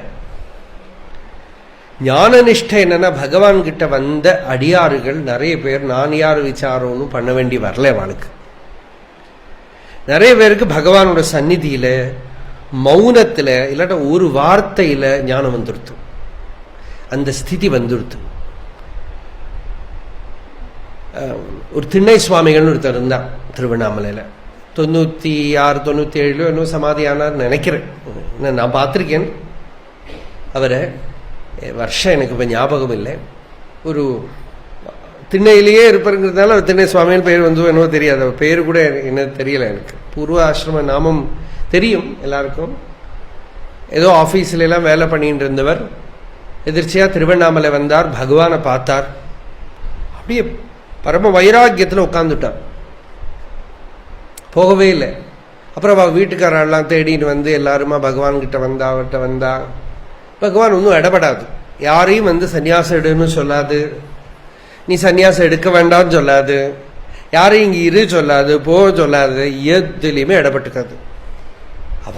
ஞான நிஷ்டை என்னன்னா, பகவான் கிட்ட வந்த அடியாறுகள் நிறைய பேர் நான் யார் விசாரம்னு பண்ண வேண்டி வரல. அவளுக்கு நிறைய பேருக்கு பகவானோட சந்நிதியில மௌனத்துல இல்லாட்ட ஒரு வார்த்தையில ஞானம் வந்துடுத்து, அந்த ஸ்திதி வந்துடுத்து. ஒரு திண்ணை சுவாமிகள்னு ஒருத்தர் இருந்தான் திருவண்ணாமலையில. 96, 97 இன்னும் சமாதியானார் நினைக்கிறேன். நான் பார்த்திருக்கேன் அவரை. வருஷம் எனக்கு இப்ப ஞாபகம் இல்லை. ஒரு திண்ணையிலேயே இருப்பாருங்கிறதுனால அவர் திண்ணை சுவாமின்னு பேர் என்னவோ தெரியாது. அவர் பேரு கூட என்ன தெரியல எனக்கு. பூர்வ ஆசிரம நாமம் தெரியும் எல்லாருக்கும். ஏதோ ஆபீஸ்ல எல்லாம் வேலை பண்ணிட்டு இருந்தவர் எதிர்ச்சியா திருவண்ணாமலை வந்தார். பகவானை பார்த்தார். அப்படியே பரம வைராக்கியத்துல உட்கார்ந்துட்டார். போகவே இல்லை. அப்புறம் அவ வீட்டுக்காரெல்லாம் தேடின்னு எல்லாருமா பகவான் கிட்ட வந்தா, அவர்கிட்ட வந்தா. பகவான் ஒன்றும் இடப்படாது. யாரையும் சன்னியாசம் எடுன்னு சொல்லாது, நீ சன்னியாசம் எடுக்க வேண்டாம்னு சொல்லாது, யாரையும் இங்க இரு சொல்லாது, போ சொல்லாது, எதுலையுமே இடப்பட்டுக்காது.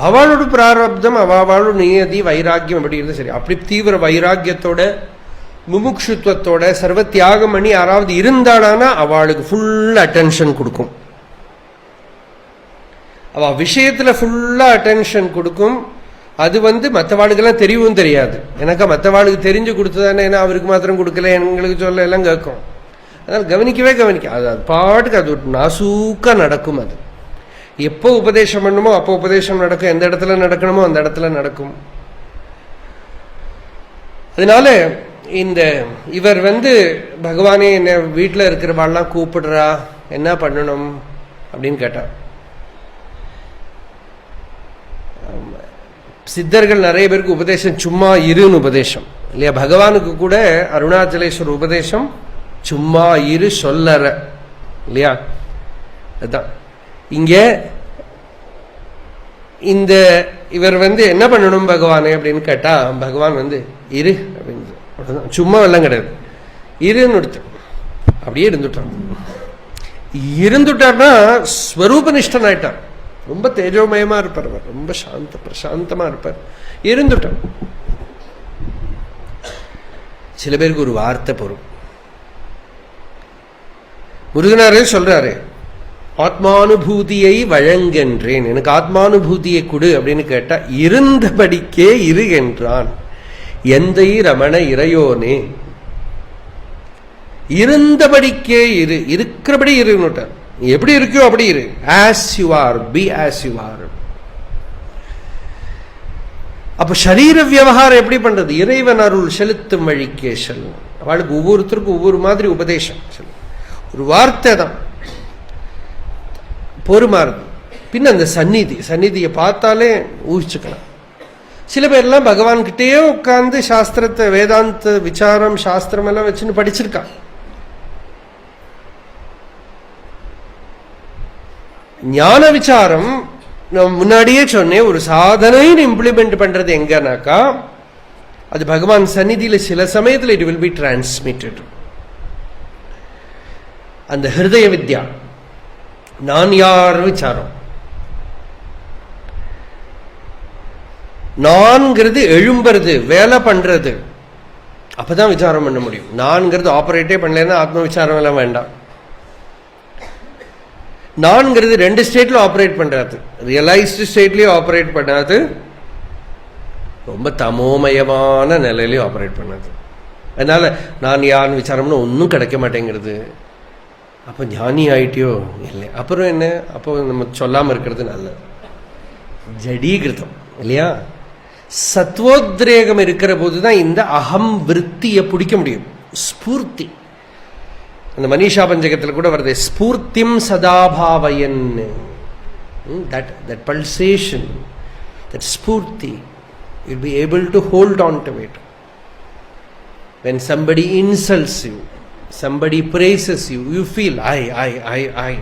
அவளோட பிராரப்தம், அவளோட நியதி, வைராக்கியம் எப்படி இருந்து சரி. அப்படி தீவிர வைராக்கியத்தோட முமுட்சுத்துவத்தோட சர்வ தியாகம் பண்ணி யாராவது இருந்தானா அவளுக்கு ஃபுல் அட்டென்ஷன் கொடுக்கும். அவ விஷயத்துல ஃபுல்லா அட்டென்ஷன் கொடுக்கும். அது மற்றவாளுக்கெல்லாம் தெரியவும் தெரியாது. எனக்கு மற்றவாளுக்கு தெரிஞ்சு கொடுத்ததானே, ஏன்னா அவருக்கு மாத்திரம் கொடுக்கல, எங்களுக்கு சொல்ல எல்லாம் கேட்கும். அதனால கவனிக்கவே அது பாட்டுக்கு அது ஒரு நாசூக்கா நடக்கும். அது எப்போ உபதேசம் பண்ணுமோ அப்போ உபதேசம் நடக்கும், எந்த இடத்துல நடக்கணுமோ அந்த இடத்துல நடக்கும். அதனால இவர் பகவானே என்ன வீட்டில் இருக்கிறவாள்லாம் கூப்பிடுறா, என்ன பண்ணணும் அப்படின்னு கேட்டார். சித்தர்கள் நிறைய பேருக்கு உபதேசம் சும்மா இருன்னு உபதேசம் இல்லையா? பகவானுக்கு கூட அருணாச்சலேஸ்வரர் உபதேசம் சும்மா இரு சொல்லற இல்லையா? அதுதான் இங்க இவர் என்ன பண்ணணும் பகவானே அப்படின்னு கேட்டா, பகவான் இரு அப்படின்னு சும்மா எல்லாம் கிடையாது, இருன்னு எடுத்து அப்படியே இருந்துட்டார்னா ஸ்வரூபனிஷ்டன் ஆயிட்டார். ரொம்ப தேஜோமயமா இருப்பார் அவர், ரொம்ப பிரசாந்தமா இருப்பார். இருந்துட்டார். சில பேருக்கு ஒரு வார்த்தை போரும். முருகனாரே சொல்றாரு, ஆத்மானுபூதியை வழங்கென்றேன், எனக்கு ஆத்மானுபூதியை கொடு அப்படின்னு கேட்டா, இருந்தபடிக்கே இரு என்றான் எந்தை ரமண இறையோனே. இருந்தபடிக்கே இரு, இருக்கிறபடி இருன்னுட்டார். நீ எப்படி இருக்கியோ அப்படி இரு. As you are, be as you are. அப்ப சரீர விவகாரம் எப்படி பண்றது? இறைவன் அருள் செலுத்தும் வழிக்கே செல்லும். அவளுக்கு ஒவ்வொருத்தருக்கும் ஒவ்வொரு மாதிரி உபதேசம். ஒரு வார்த்தை தான் பொறுமாறுது. பின்ன அந்த சந்நிதியை பார்த்தாலே ஊகிச்சுக்கலாம். சில பேர்லாம் பகவான் கிட்டேயே உட்கார்ந்து சாஸ்திரத்தை, வேதாந்த விசாரம், சாஸ்திரம் எல்லாம் வச்சுன்னு படிச்சிருக்கான். ஞான விசாரம் நான் முன்னாடியே சொன்னேன், ஒரு சாதனைன்னு இம்ப்ளிமெண்ட் பண்றது எங்கனாக்கா அது பகவான் சந்நிதியில சில சமயத்தில் இட் வில் பி டிரான்ஸ்மிட்டட். அந்த ஹிருதய வித்யா, நான் யார் விசாரம், நான்கிறது எழும்புறது, வேலை பண்றது, அப்பதான் விசாரம் பண்ண முடியும். நான்கிறது ஆபரேட்டே பண்ணலன்னா ஆத்ம விசாரம் எல்லாம் வேண்டாம். நான்கிறது 2 ஸ்டேட்ல ஆபரேட் பண்றாது, ரியலைஸ்டு ஸ்டேட்லயும் ஆபரேட் பண்ணாது, ரொம்ப தமோமயமான நிலையிலையும் ஆபரேட் பண்ணாது. அதனால நான் யார் விசாரம்னு ஒன்றும் கிடைக்க மாட்டேங்கிறது. அப்போ ஞானி ஆயிட்டியோ இல்லை. அப்புறம் என்ன? அப்போ நம்ம சொல்லாம இருக்கிறது நல்லது. ஜடீகிருதம் இல்லையா? சத்வோத்ரேகம் இருக்கிற போதுதான் இந்த அகம் விருத்தியை பிடிக்க முடியும். ஸ்பூர்த்தி, அந்த மனிஷா பஞ்சகத்தில் கூட வருது, ஸ்பூர்த்திம் சதாபாவயன். that pulsation, that spurti, you'll be able to hold on to it. When somebody insults you, somebody praises you, you feel I.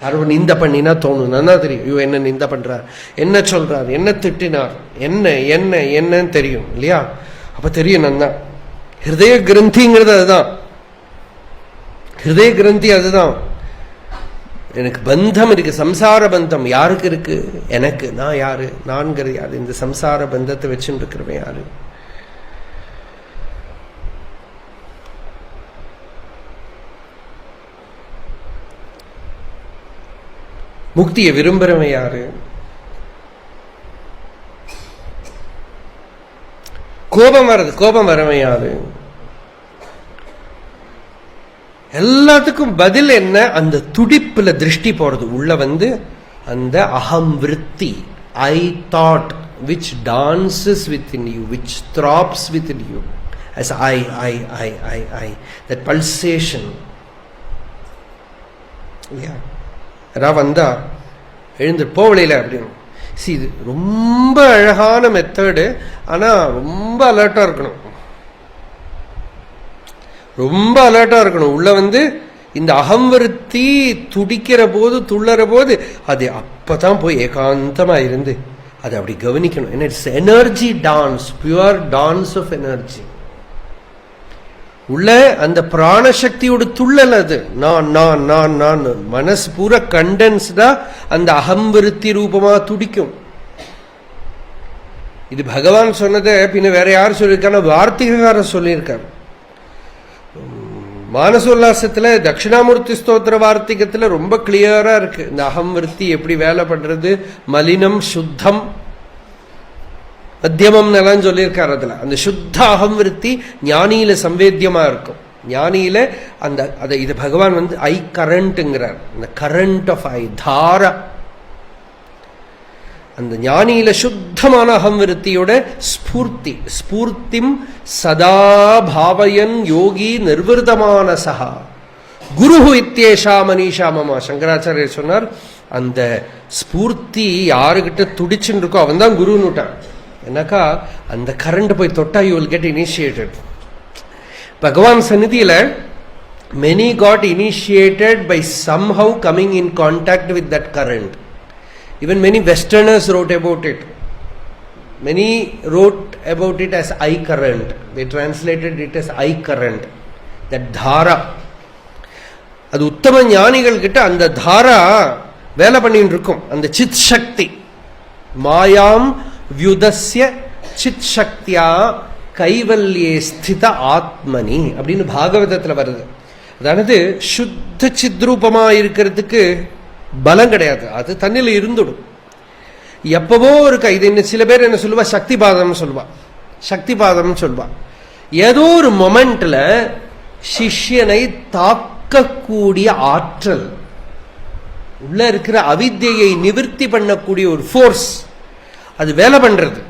யாரும் நிந்த பண்ணினா தோணும், நல்லா தெரியும், ஐயோ என்ன நிந்த பண்றார், என்ன சொல்றார், என்ன திட்டினார், என்னன்னு தெரியும் இல்லையா? அப்ப தெரியும் நன்னா. ஹிருதய கிரந்திங்கிறது அதுதான். ஹிருதய கிரந்தி அதுதான். எனக்கு பந்தம் இருக்கு, சம்சார பந்தம். யாருக்கு இருக்கு? எனக்கு. நான் யாரு? நான்கிறது யாரு? இந்த சம்சார பந்தத்தை வச்சுட்டு இருக்கிறவன் யாரு? முக்தியை விரும்புறவன் யாரு? கோபம் வரவன் யாரு? எல்லாத்துக்கும் பதில் என்ன? அந்த துடிப்புல திருஷ்டி போறது. உள்ள அந்த அகம் விருத்தி, I thought, which dances within you, which throbs within you as I, that pulsation. வந்தா எழுந்து போவலையில அப்படின்னு. இது ரொம்ப அழகான மெத்தடு. ஆனா ரொம்ப அலர்ட்டா இருக்கணும், ரொம்ப அலர்ட்டா இருக்கணும். உள்ள இந்த அகம்வருத்தி துடிக்கிற போது, துள்ளற போது, அது அப்பதான் போய் ஏகாந்தமா இருந்து அதை அப்படி கவனிக்கணும். என்ன? It's energy dance, pure dance of energy. உள்ள அந்த பிராணசக்தியோட துள்ளல் அது. நான் மனசு பூரா கண்டென்ஸ்டா அந்த அகம்வருத்தி ரூபமா துடிக்கும். இது பகவான் சொன்னதை பின்ன வேற யார் சொல்லியிருக்காங்க? வார்த்திகக்காரர் சொல்லியிருக்காரு. மானசோல்லாசத்துல தட்சிணாமூர்த்தி ஸ்தோத்திர வார்த்திகத்துல ரொம்ப கிளியரா இருக்கு இந்த அகம்வருத்தி எப்படி வேலை பண்றது. மலினம் சுத்தம் மத்தியமம் எல்லாம் சொல்லியிருக்காரு. அதுல அந்த சுத்த அகம்வருத்தி ஞானியில சம்வேத்தியமா இருக்கும். ஞானியில அந்த இது பகவான் ஐ கரண்ட்ங்கிறார். அந்த கரண்ட் ஆஃப் ஐ, தாரா. அந்த ஞானியில சுத்தமான அகம்விருத்தியோட ஸ்பூர்த்தி, ஸ்பூர்த்திம் சதா பாவயன் யோகி நிர்விருதமான சகா குரு இத்யேஷா மனிஷா மமா. சங்கராச்சாரியர் சொன்னார், அந்த ஸ்பூர்த்தி யாருகிட்ட துடிச்சுன்னு இருக்கோ அவன் தான் குருன்னு விட்டான். என்னக்கா அந்த கரண்ட் போய் தொட்டா யூ வில் கெட் இனிஷியேட்டட். பகவான் சந்நிதியில many got initiated by somehow coming in contact with that current. Even many Westerners wrote about it. Many wrote about it as I current. They translated it as I current. That dhara. அது உத்தம ஞானிகள் கிட்ட அந்த தாரா வேலை பண்ணிட்டு இருக்கும். அந்த சித் சக்தி மாயாம் வியுதஸ்ய சித் சக்தியா கைவல்யே ஸ்தித ஆத்மனி அப்படின்னு பாகவதத்துல வருது. அதாவது சுத்த சித்ரூபமா இருக்கிறதுக்கு பலம் கிடையாது, அது தண்ணில இருந்துடும். எப்பவோ இருக்கா. இது என்ன சில பேர் என்ன சொல்லுவா, சக்தி பாதம் சொல்லுவா, சக்தி பாதம் சொல்லுவா. ஏதோ ஒரு மொமெண்ட்ல சிஷ்யனை தாக்கக்கூடிய ஆற்றல், உள்ள இருக்கிற அவித்யை நிவர்த்தி பண்ணக்கூடிய ஒரு ஃபோர்ஸ், அது வேலை பண்றது.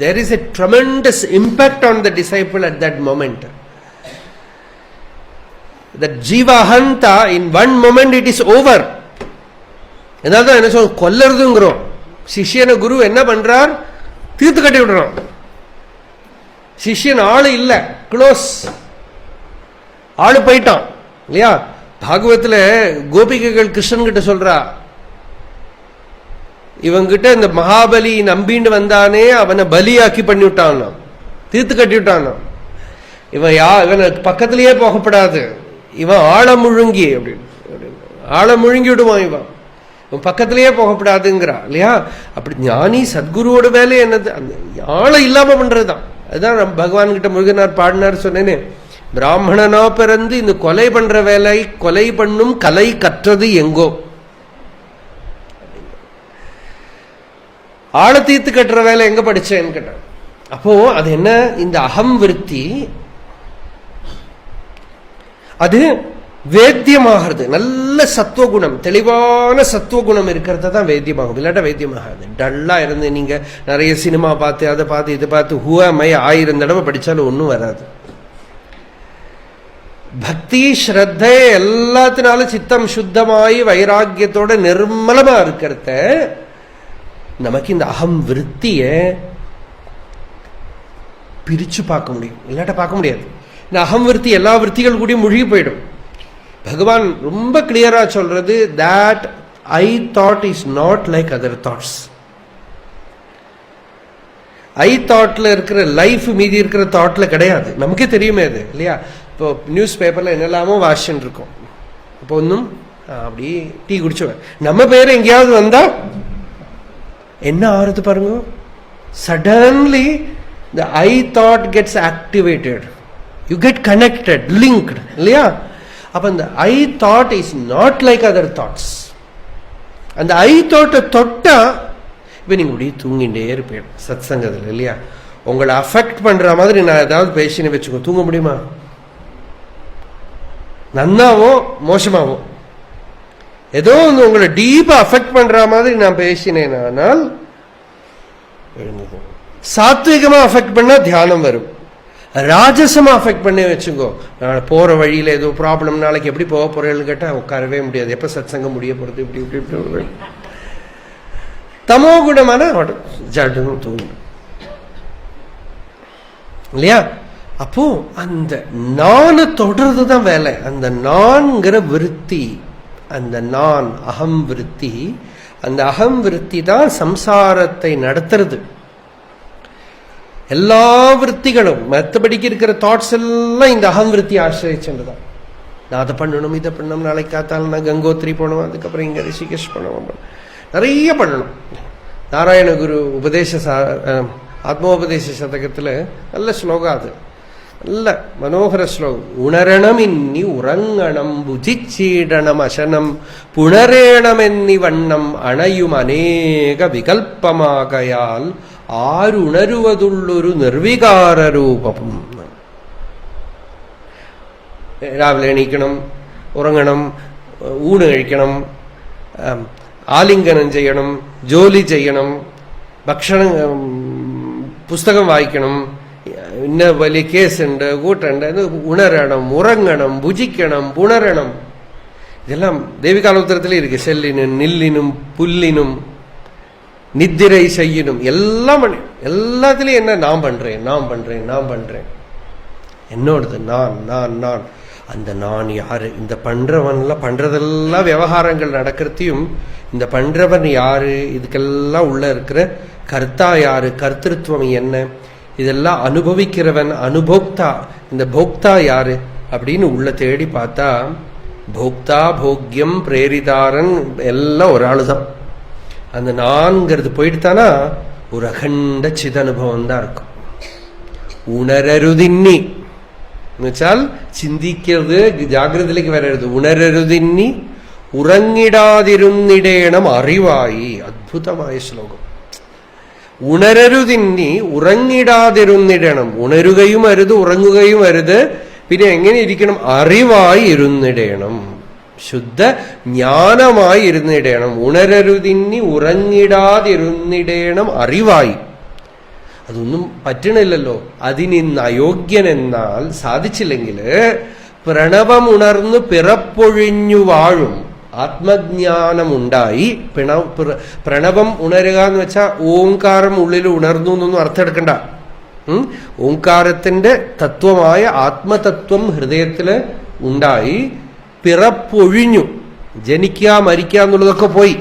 There is a tremendous impact on the disciple at that moment. That Jiva Hanta, in one moment it is over. என்னதான் என்ன சொல்ல கொல்லறதுங்கிறோம். சிஷ்யனை குரு என்ன பண்றார்? தீர்த்து கட்டி விடுறோம். சிஷ்யன் ஆளு இல்ல, க்ளோஸ், ஆளு போயிட்டான் இல்லையா? பாகவத்துல கோபிகைகள் கிருஷ்ணன் கிட்ட சொல்றா, இவங்கிட்ட இந்த மகாபலி நம்பின்னு வந்தானே அவனை பலியாக்கி பண்ணிவிட்டான், தீர்த்து கட்டி விட்டான். இவன் பக்கத்திலேயே போகப்படாது, இவன் ஆழ முழுங்கி அப்படின்னு ஆழ முழுங்கி விடுவான், இவன் பக்கத்திலேயே போகப்படாதுங்கிறா இல்லையா? அப்படி ஞானி சத்குருவோட வேலை என்னது? அந்த ஆளை இல்லாம பண்றதுதான். அதுதான் பகவான் கிட்ட முருகனார் பாடினார் சொன்னேனே, பிராமணனா பிறந்து இந்த கொலை பண்ற வேலை, கொலை பண்ணும் கலை கற்றது எங்கோ. ஆழ தீர்த்து கட்டுற வேலை எங்க படிச்சேன்னு கேட்டான். அப்போ அது என்ன? இந்த அகம் விருத்தி அது வேத்தியமாகிறது. நல்ல சத்துவகுணம், தெளிவான சத்துவகுணம் இருக்கிறத தான் வேத்தியமாகும். இல்லாட்ட வேத்தியமாகாது. டல்லா இருந்து நீங்க நிறைய சினிமா பார்த்து அதை பார்த்து இதை பார்த்து ஹூமை 1000 தடவை படிச்சாலும் ஒன்றும் வராது. பக்தி ஸ்ரத்தை எல்லாத்தினாலும் சித்தம் சுத்தமாயி வைராக்கியத்தோட நிர்மலமா இருக்கிறத நமக்கு இந்த அகம் விருத்திய பிரிச்சு பார்க்க முடியும். இல்லாட்ட பார்க்க முடியாது. இந்த அகம் விருத்தி எல்லா விருத்திகள் கூடயும் மூழ்கி போயிடும். பகவான் ரொம்ப கிளியரா சொல்றது, that I thought is not like other thoughts. ஐ தாட்ல இருக்கிற லைஃப் மீதி இருக்கிற தாட்ல கிடையாது. நமக்கே தெரியுமே அது இல்லையா? இப்போ நியூஸ் பேப்பர்ல என்னெல்லாமோ வாசிச்சுட்டு இருக்கோம். இப்போ ஒன்றும் அப்படி டீ குடிச்சுவேன், நம்ம பேர் எங்கேயாவது வந்தா என்ன ஆறுது பாருங்க. Suddenly the I thought gets activated, you get connected, linked இல்லையா? அப்ப அந்த I thought is not like other thoughts. அந்த ஐ தாட்டை தொட்டா இப்ப நீங்க அப்படியே தூங்கிட்டே இருப்பேன் சத் சங்கத்தில் இல்லையா? உங்களை அஃபெக்ட் பண்ற மாதிரி நான் ஏதாவது பேசினு வச்சுக்கோ, தூங்க முடியுமா? நன்னாவோ மோசமாவோ ஏதோ வந்து உங்களை டீப்பா அஃபெக்ட் பண்ற மாதிரி நான் பேசினேனால் எழுந்து. சாத்விகமா அஃபெக்ட் பண்ணா தியானம் வரும். ராஜசமா அஃபெக்ட் பண்ணி வச்சுக்கோ, போற வழியில ஏதோ ப்ராப்ளம், நாளைக்கு எப்படி போக போறேன்னு கேட்டா உட்காரவே முடியாது, எப்ப சத்சங்கம் முடிய போறது, இப்படி இப்படி இப்படி. தமோ குணமான ஜடும் தூங்கும் இல்லையா? அப்போ அந்த நான் தொடர்றதுதான் வேலை. அந்த நான்கிற விருத்தி, அந்த நான் அகம் விருத்தி, அந்த அகம் விருத்தி தான் சம்சாரத்தை நடத்துறது. எல்லா விற்த்திகளும் மற்றபடிக்கு இருக்கிற தாட்ஸ் எல்லாம் இந்த அகம் விருத்தி ஆசிரியச்சுதான். நான் அதை பண்ணணும், இதை பண்ணணும், நாளைக்கு காத்தாலும் நான் கங்கோத்திரி போனோம், அதுக்கப்புறம் இங்க ரிஷிகேஷ் பண்ணுவோம், நிறைய பண்ணணும். நாராயண குரு உபதேச ஆத்மோபதேச சதகத்துல நல்ல ஸ்லோகம், அது நல்ல மனோகர ஸ்லோகம். உணரணம் இன்னி உறங்கணம் புஜிச்சீடனம் அசனம் புணரேணம் என்னி வண்ணம் அணையும் அநேக விகல்பமாகையால் ஆறு உணருவதுள்ளொரு நிர்விகார ரூபம். രാവിലെ എണീക്കണം, ഉറങ്ങണം, ഊണ് കഴിക്കണം, ആലിംഗനം ചെയ്യണം, ജോലി ചെയ്യണം, ഭക്ഷണം, പുസ്തകം വായിക്കണം, ഇന്ന വലിയ കേസുണ്ട്, കൂട്ടുണ്ട്, ഉണരണം, ഉറങ്ങണം, ഭുജിക്കണം, പുണരണം. ഇതെല്ലാം ദേവികാലോത്തരത്തിലേ ഇരിക്കും. செல்லினும் நில்லினும் புல்லினும் நித்திரை செய்யணும் எல்லாம் பண்ணி, எல்லாத்துலயும் என்ன நான் பண்றேன் நான் பண்றேன் நான் பண்றேன், என்னோடது நான் நான் நான். அந்த நான் யாரு? இந்த பண்றவன்லாம் பண்றதெல்லாம் விவகாரங்கள் நடக்கிறதையும் இந்த பண்றவன் யாரு, இதுக்கெல்லாம் உள்ள இருக்கிற கர்த்தா யாரு, கர்த்திருவம் என்ன, இதெல்லாம் அனுபவிக்கிறவன் அனுபோக்தா, இந்த போக்தா யாரு அப்படின்னு உள்ள தேடி பார்த்தா போக்தா போக்யம் பிரேரிதாரன் எல்லாம் ஒரு ஆளுதான். அந்த நான்கிறது போயிட்டுத்தானா ஒரு அகண்ட சித அனுபவம் தான் இருக்கும். உணரருதின்னி എന്നുവെച്ചാൽ ചിന്തിക്കരുത്, ജാഗ്രതയിലേക്ക് വരരുത്. ഉണരരുതിന്നി ഉറങ്ങിടാതിരുന്നിടേണം അറിവായി. അദ്ഭുതമായ ശ്ലോകം. ഉണരരുതിന്നി ഉറങ്ങിടാതിരുന്നിടണം. ഉണരുകയും അരുത്, ഉറങ്ങുകയും അരുത്. പിന്നെ എങ്ങനെ ഇരിക്കണം? അറിവായി ഇരുന്നിടേണം. ശുദ്ധ ജ്ഞാനമായി ഇരുന്നിടേണം. ഉണരരുതിന്നി ഉറങ്ങിടാതിരുന്നിടേണം അറിവായി. അതൊന്നും പറ്റണില്ലല്ലോ. അതിനിന്ന് അയോഗ്യനെന്നാൽ സാധിച്ചില്ലെങ്കിൽ പ്രണവം ഉണർന്ന് പിറപ്പൊഴിഞ്ഞു വാഴും ആത്മജ്ഞാനമുണ്ടായി. പ്രണവം ഉണരുക എന്ന് വെച്ചാൽ ഓംകാരം ഉള്ളിൽ ഉണർന്നു എന്നൊന്നും അർത്ഥം എടുക്കണ്ട. ഓംകാരത്തിന്റെ തത്വമായ ആത്മതത്വം ഹൃദയത്തില് ഉണ്ടായി പിറപ്പൊഴിഞ്ഞു. ജനിക്കുക മരിക്കുക എന്നുള്ളതൊക്കെ പോയി.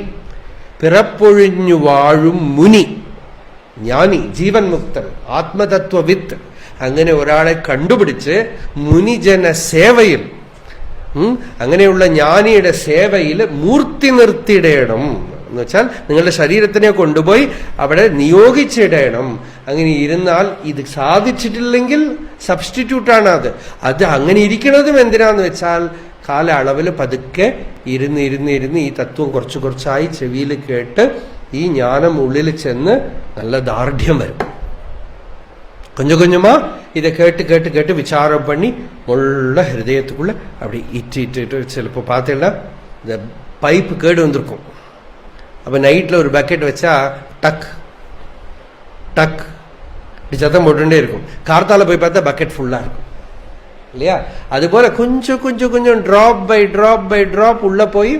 പിറപ്പൊഴിഞ്ഞു വാഴും മുനി, ജ്ഞാനി, ജീവൻ മുക്തൻ, ആത്മതത്വവിത്ത്, അങ്ങനെ ഒരാളെ കണ്ടുപിടിച്ച് മുനിജന സേവയിൽ, അങ്ങനെയുള്ള ജ്ഞാനിയുടെ സേവയിൽ മൂർത്തി നിർത്തിയിടണം എന്ന് വെച്ചാൽ നിങ്ങളുടെ ശരീരത്തിനെ കൊണ്ടുപോയി അവിടെ നിയോഗിച്ചിടണം. അങ്ങനെ ഇരുന്നാൽ ഇത് സാധിച്ചിട്ടില്ലെങ്കിൽ സബ്സ്റ്റിറ്റ്യൂട്ടാണ് അത് അങ്ങനെ ഇരിക്കുന്നതും എന്തിനാന്ന് വെച്ചാൽ കാലയളവിൽ പതുക്കെ ഇരുന്ന് ഈ തത്വം കുറച്ചു കുറച്ചായി ചെവിയിൽ കേട്ട് ഈ ജ്ഞാനം ഉള്ളിൽ ചെന്ന് നല്ല ദാർഢ്യം വരും. கொஞ்சம் கொஞ்சமா இதை கேட்டு கேட்டு கேட்டு விசாரம் பண்ணி முள்ள ஹிருதயத்துக்குள்ள அப்படி இட்டு சிலப்போ பார்த்தீங்கன்னா இந்த பைப்பு கேடு வந்திருக்கும். அப்போ நைட்டில் ஒரு பக்கெட் வச்சா டக் டக் இப்படி சத்தம் போட்டுட்டே இருக்கும். கார்த்தால போய் பார்த்தா பக்கெட் ஃபுல்லாக இருக்கும் இல்லையா? அதுபோல கொஞ்சம் கொஞ்சம் கொஞ்சம் drop by drop by drop உள்ள போய்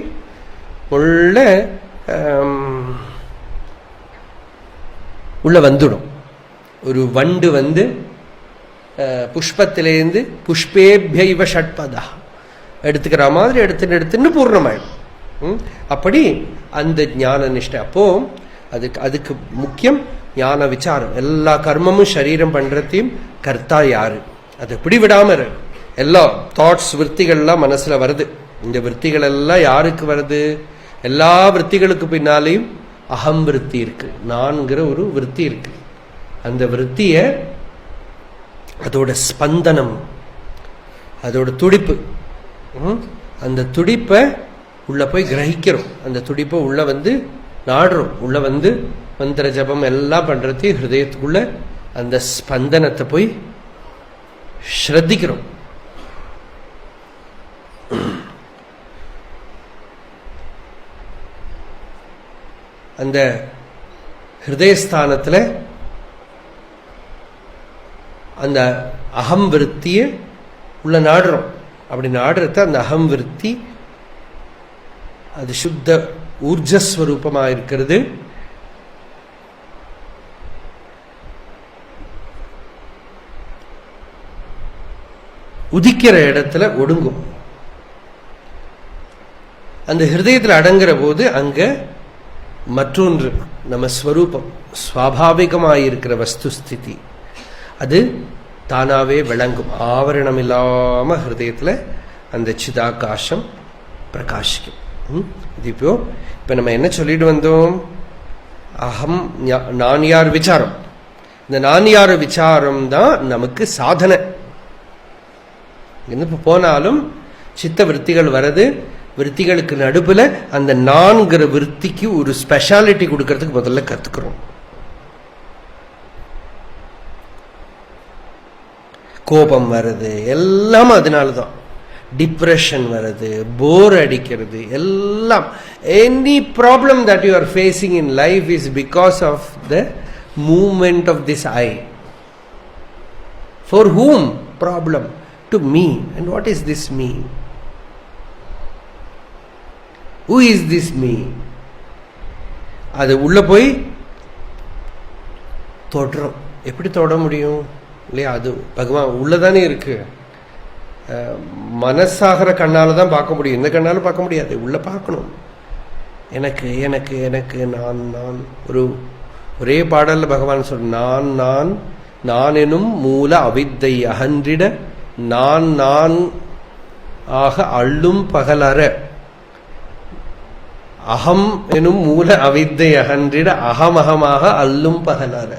உள்ள வந்துடும். ஒரு வண்டு வந்து புஷ்பத்திலேருந்து புஷ்பேபியைவ ஷட்பதா எடுத்துக்கிற மாதிரி எடுத்துன்னு பூர்ணமாயிடும். அப்படி அந்த ஞான நிஷ்டை. அப்போ அதுக்கு முக்கியம் ஞான விசாரம். எல்லா கர்மமும் சரீரம் பண்றதையும் கர்த்தா யாரு, அது எப்படி விடாம எல்லா தாட்ஸ் விற்த்திகள்லாம் மனசுல வருது. இந்த விற்த்திகள் எல்லாம் யாருக்கு வருது? எல்லா விற்த்திகளுக்கு பின்னாலேயும் அகம் விற்பி இருக்கு, நான்கிற ஒரு விற்பி இருக்கு. அந்த விற்த்திய அதோட ஸ்பந்தனம், அதோட துடிப்பு, அந்த துடிப்பை உள்ள போய் கிரகிக்கிறோம். அந்த துடிப்பை உள்ள வந்து நாடுறோம். உள்ள வந்து மந்திர ஜபம் எல்லாம் பண்றது ஹிருதயத்துக்குள்ள அந்த ஸ்பந்தனத்தை போய் ஸ்ரத்திக்கிறோம். அந்த ஹிருதயஸ்தானத்தில் அந்த அகம் விருத்திய உள்ள நாடுறோம். அப்படி நாடுறத அந்த அகம் விருத்தி அது சுத்த ஊர்ஜஸ்வரூபமாக இருக்கிறது. உதிக்கிற இடத்துல ஒடுங்கும். அந்த ஹிருதயத்தில் அடங்குற போது அங்க மற்றொன்று நம்ம ஸ்வரூபம், சுவாபாவிகமாயிருக்கிற வஸ்துஸ்திதி அது தானாவே விளங்கும். ஆவரணம் இல்லாம ஹிருதயத்துல அந்த சிதாகாசம் பிரகாசிக்கும். இது இப்ப நம்ம என்ன சொல்லிட்டு வந்தோம்? அகம் நான் யார் விசாரம். இந்த நான் யார் விசாரம் தான் நமக்கு சாதனை. இப்ப போனாலும் சித்த விற்த்திகள் வருது. விற்த்திகளுக்கு நடுப்புல அந்த நான்கிற விற்த்திக்கு ஒரு ஸ்பெஷாலிட்டி கொடுக்கறதுக்கு முதல்ல கத்துக்கிறோம். கோபம் வருது எல்லாம் அதனாலதான். டிப்ரெஷன் வருது, போர் அடிக்கிறது எல்லாம். Any problem that you are facing in life is because of the movement of this I. For whom problem? To me. And what is this me? Who is this me? அது உள்ள போய் தொடுறோம். எப்படி தொட முடியும் இல்லையா? அது பகவான் உள்ளதானே இருக்கு. மனசாகிற கண்ணால தான் பார்க்க முடியும். இந்த கண்ணால பார்க்க முடியாது. உள்ள பார்க்கணும். எனக்கு எனக்கு எனக்கு நான் நான். ஒரே பாடல்ல பகவான் சொல், நான் நான் நான் எனும் மூல அவித்தை அகன்றிட நான் நான் ஆக அள்ளும் பகலற. அகம் எனும் மூல அவித்தை அகன்றிட அகமகமாக அல்லும் பகலார.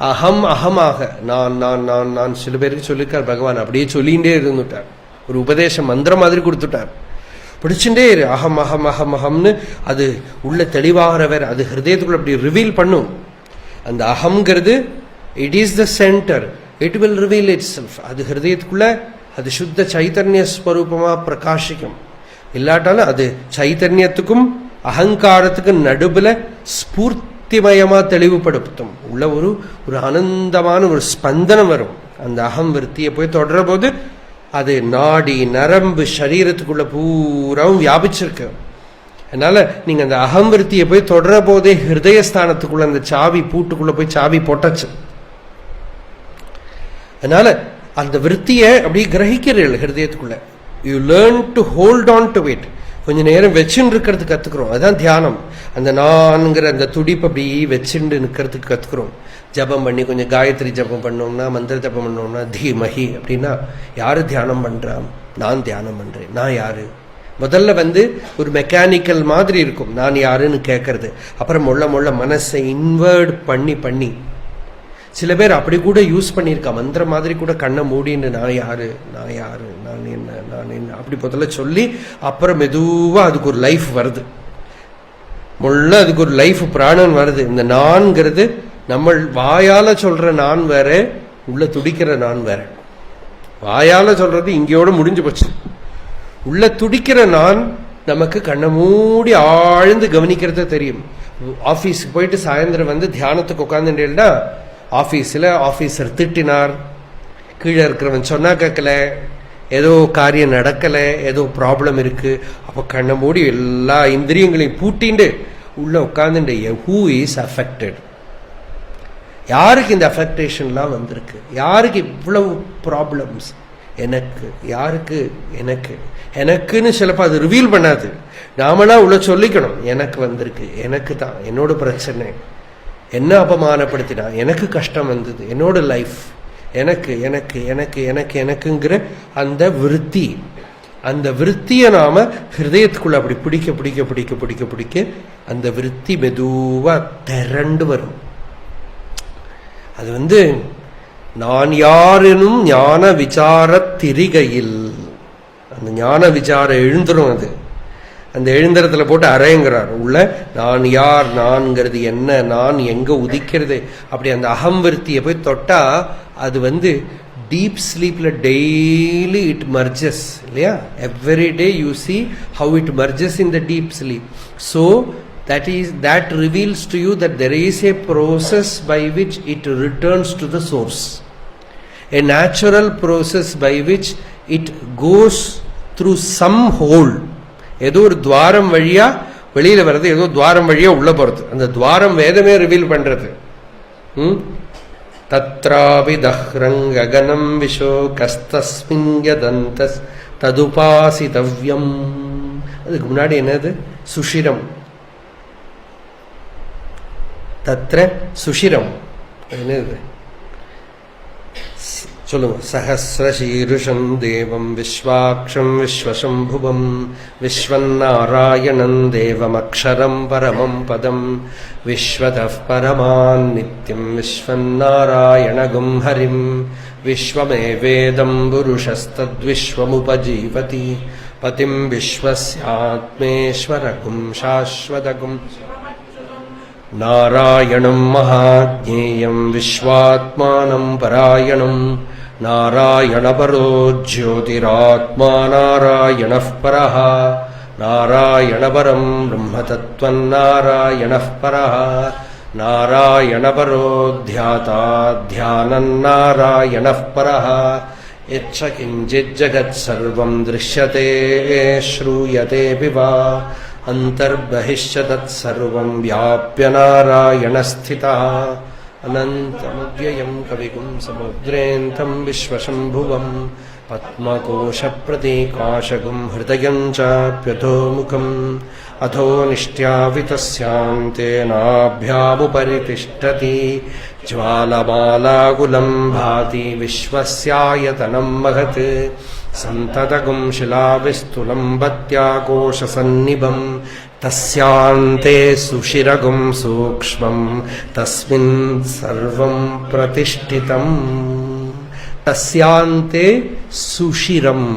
அகம் அகமாக நான் நான் நான் நான். சில பேருக்கு சொல்லியிருக்கார் பகவான். அப்படியே சொல்லிகிட்டே இருந்துட்டார். ஒரு உபதேச மந்திரம் மாதிரி கொடுத்துட்டார். பிடிச்சுட்டே இரு, அகம் அகம் அகம் அகம்னு. அது உள்ள தெளிவாகிறவர் அது ஹிருதயத்துக்குள்ள அப்படி ரிவீல் பண்ணும். அந்த அகம்ங்கிறது it is the centre. It will reveal itself. அது ஹிருதயத்துக்குள்ள அது சுத்த சைத்தன்ய ஸ்வரூபமா பிரகாசிக்கும். இல்லாட்டாலும் அது சைத்தன்யத்துக்கும் அகங்காரத்துக்கும் நடுவில் ஸ்பூர்த்திமயமா தெளிவுபடுத்தும். உள்ள ஒரு ஆனந்தமான ஒரு ஸ்பந்தனம் வரும். அந்த அகம் விருத்தியை போய் தொடர போது அது நாடி நரம்பு சரீரத்துக்குள்ள பூராவும் வியாபிச்சிருக்கு. அதனால நீங்க அந்த அகம் விருத்தியை போய் தொடர போதே ஹிருதயஸ்தானத்துக்குள்ள அந்த சாவி பூட்டுக்குள்ள போய் சாவி போட்டாச்சு. அதனால அந்த விருத்தியை அப்படியே கிரகிக்கிறீர்கள் ஹிருதயத்துக்குள்ள. You learn to hold on to it. கொஞ்ச நேரம் வச்சுன்னு இருக்கிறது கத்துக்கிறோம். அதுதான் தியானம். அந்த நான்கிற அந்த துடிப்பு அப்படி வச்சுட்டு நிற்கிறதுக்கு கத்துக்கிறோம். ஜபம் பண்ணி கொஞ்சம் காயத்ரி ஜபம் பண்ணோம்னா, மந்திர ஜபம் பண்ணோம்னா, தீமஹி அப்படின்னா யாரு தியானம் பண்றான்? நான் தியானம் பண்றேன். நான் யாரு? முதல்ல ஒரு மெக்கானிக்கல் மாதிரி இருக்கும் நான் யாருன்னு கேட்கறது. அப்புறம் மொள்ள மனசை இன்வர்ட் பண்ணி சில பேர் அப்படி கூட யூஸ் பண்ணியிருக்கா. மந்திர மாதிரி கூட கண்ணை மூடின்னு நான் யாரு, நான் யாரு, நான் என்ன அப்படி முதல்ல சொல்லி அப்புறம் மெதுவா அதுக்கு ஒரு லைஃப் வருது. அதுக்கு ஒரு லைஃப் பிராணன் வருது. இந்த நான்கிறது நம்ம வாயால சொல்ற நான் வேற, உள்ள துடிக்கிற நான் வேற. வாயால சொல்றது இங்கேயோட முடிஞ்சு போச்சு. உள்ள துடிக்கிற நான் நமக்கு கண்ணை மூடி ஆழ்ந்து கவனிக்கிறது தெரியும். ஆபீஸுக்கு போயிட்டு சாயந்தரம் தியானத்துக்கு உட்காந்துட்டேன்னா ஆபீஸ்ல ஆபீசர் திட்டினார், கீழே இருக்கிறவன் சொன்னா கேட்கல, ஏதோ காரியம் நடக்கல, ஏதோ ப்ராப்ளம் இருக்கு. அப்ப கண்ணை மூடி எல்லா இந்திரியங்களையும் பூட்டிண்டு உள்ள உட்கார்ந்து ஹூ இஸ் அஃபெக்டட், யாருக்கு இந்த அஃபெக்டேஷன்லாம் வந்திருக்கு, யாருக்கு இவ்வளவு ப்ராப்ளம்ஸ், எனக்கு, யாருக்கு, எனக்குன்னு சிலப்போ அது ரிவீல் பண்ணாது. நாமளா உள்ள சொல்லிக்கணும், எனக்கு வந்திருக்கு, எனக்கு தான், என்னோட பிரச்சனை, என்ன அபமானப்படுத்தினா, எனக்கு கஷ்டம் வந்தது, என்னோட லைஃப், எனக்குங்கிற அந்த விருத்தி. அந்த விருத்தியை நாம ஹிருதயத்துக்குள்ள அப்படி பிடிக்க அந்த விருத்தி மெதுவா திரண்டு வரும். அது நான் யாரெனும் ஞான விசார திரிகையில் அந்த ஞான விசாரம் எழுந்துரும். அது அந்த எழுந்தரத்துல போட்டு அரைங்கிறார் உள்ள. நான் யார், நான்கிறது என்ன, நான் எங்க உதிக்கிறது, அப்படி அந்த அகம் விருத்தியை போய் தொட்டா அது டீப் ஸ்லீப்ல டெய்லி இட் மர்ஜஸ் இல்லையா. Every day you see how it merges in the deep sleep. So that reveals to you that there is a process by which it returns to the source, a natural process by which it goes through some hole. ஏதோ ஒரு துவாரம் வழியா வெளியில வர்றது, ஏதோ துவாரம் வழியா உள்ள போறது. அந்த துவாரம் வேதமே ரிவீல் பண்றது. தத்ராபி தஹ்ரங் ககனம் விஷோகஸ்தஸ்மின் யதந்தஸ் ததுபாசிதவ்யம். அதுக்கு முன்னாடி என்னது? சுஷிரம். தத்ர சுஷிரம் என்னது சொல்லுங்க. சஹஸ்ரசீருஷம் தேவம் விஸ்வாக்ஷம் விஸ்வசம்புவம் விஸ்வநாராயணம் தேவம் அக்ஷரம் பரமம் பதம் விஸ்வதः பரமான் நித்யம் விஸ்வநாராயணகும் ஹரிம் விஸ்வமேவேதம் புருஷஸ்தத்விஸ்வமுபஜீவதி பதிம் விஸ்வஸ்யாத்மேஸ்வரகும் சாஸ்வதகும் நாராயணம் மகாஜ்ஞேயம் விஸ்வாத்மானம் பராயணம் நாராயணபரோ ஜ்யோதிராத்மா நாராயணः பரः நாராயணபரம் பிரம்மதத்வம் நாராயணः பரः நாராயணபரோ த்யாதா த்யானம் நாராயணः பரः யச்ச கிஞ்சித் ஜகத் சர்வம் திருஷ்யதே ஸ்ரூயதேபி வா அந்தர்பஹிஷ்ச தத் சர்வம் வியாப்ய நாராயணஸ்திதः அனந்தமவ்யயம் கவிகும் சமுத்ரேந்தம் விஸ்வசம்புவம் பத்மகோஷப்ரதீகாசகம் ஹிருதயம் சாப்யதோமுகம் அதோ நிஷ்ட்யாவிதஸ்யாந்தே நாभ्यामुपरि திஷ்டதி ஜ்வாலமாலாகுலம் பாதி விஸ்வஸ்யாயதனம் மகத் சந்ததகும் சிலாவிஸ்துலம் பத்யாகோஷசன்னிபம் தஸ்யாந்தே சுஷிரகும் சூக்ஷ்மம் தஸ்மின் சர்வம் பிரதிஷ்டிதம். தஸ்யாந்தே சுஷிரம்.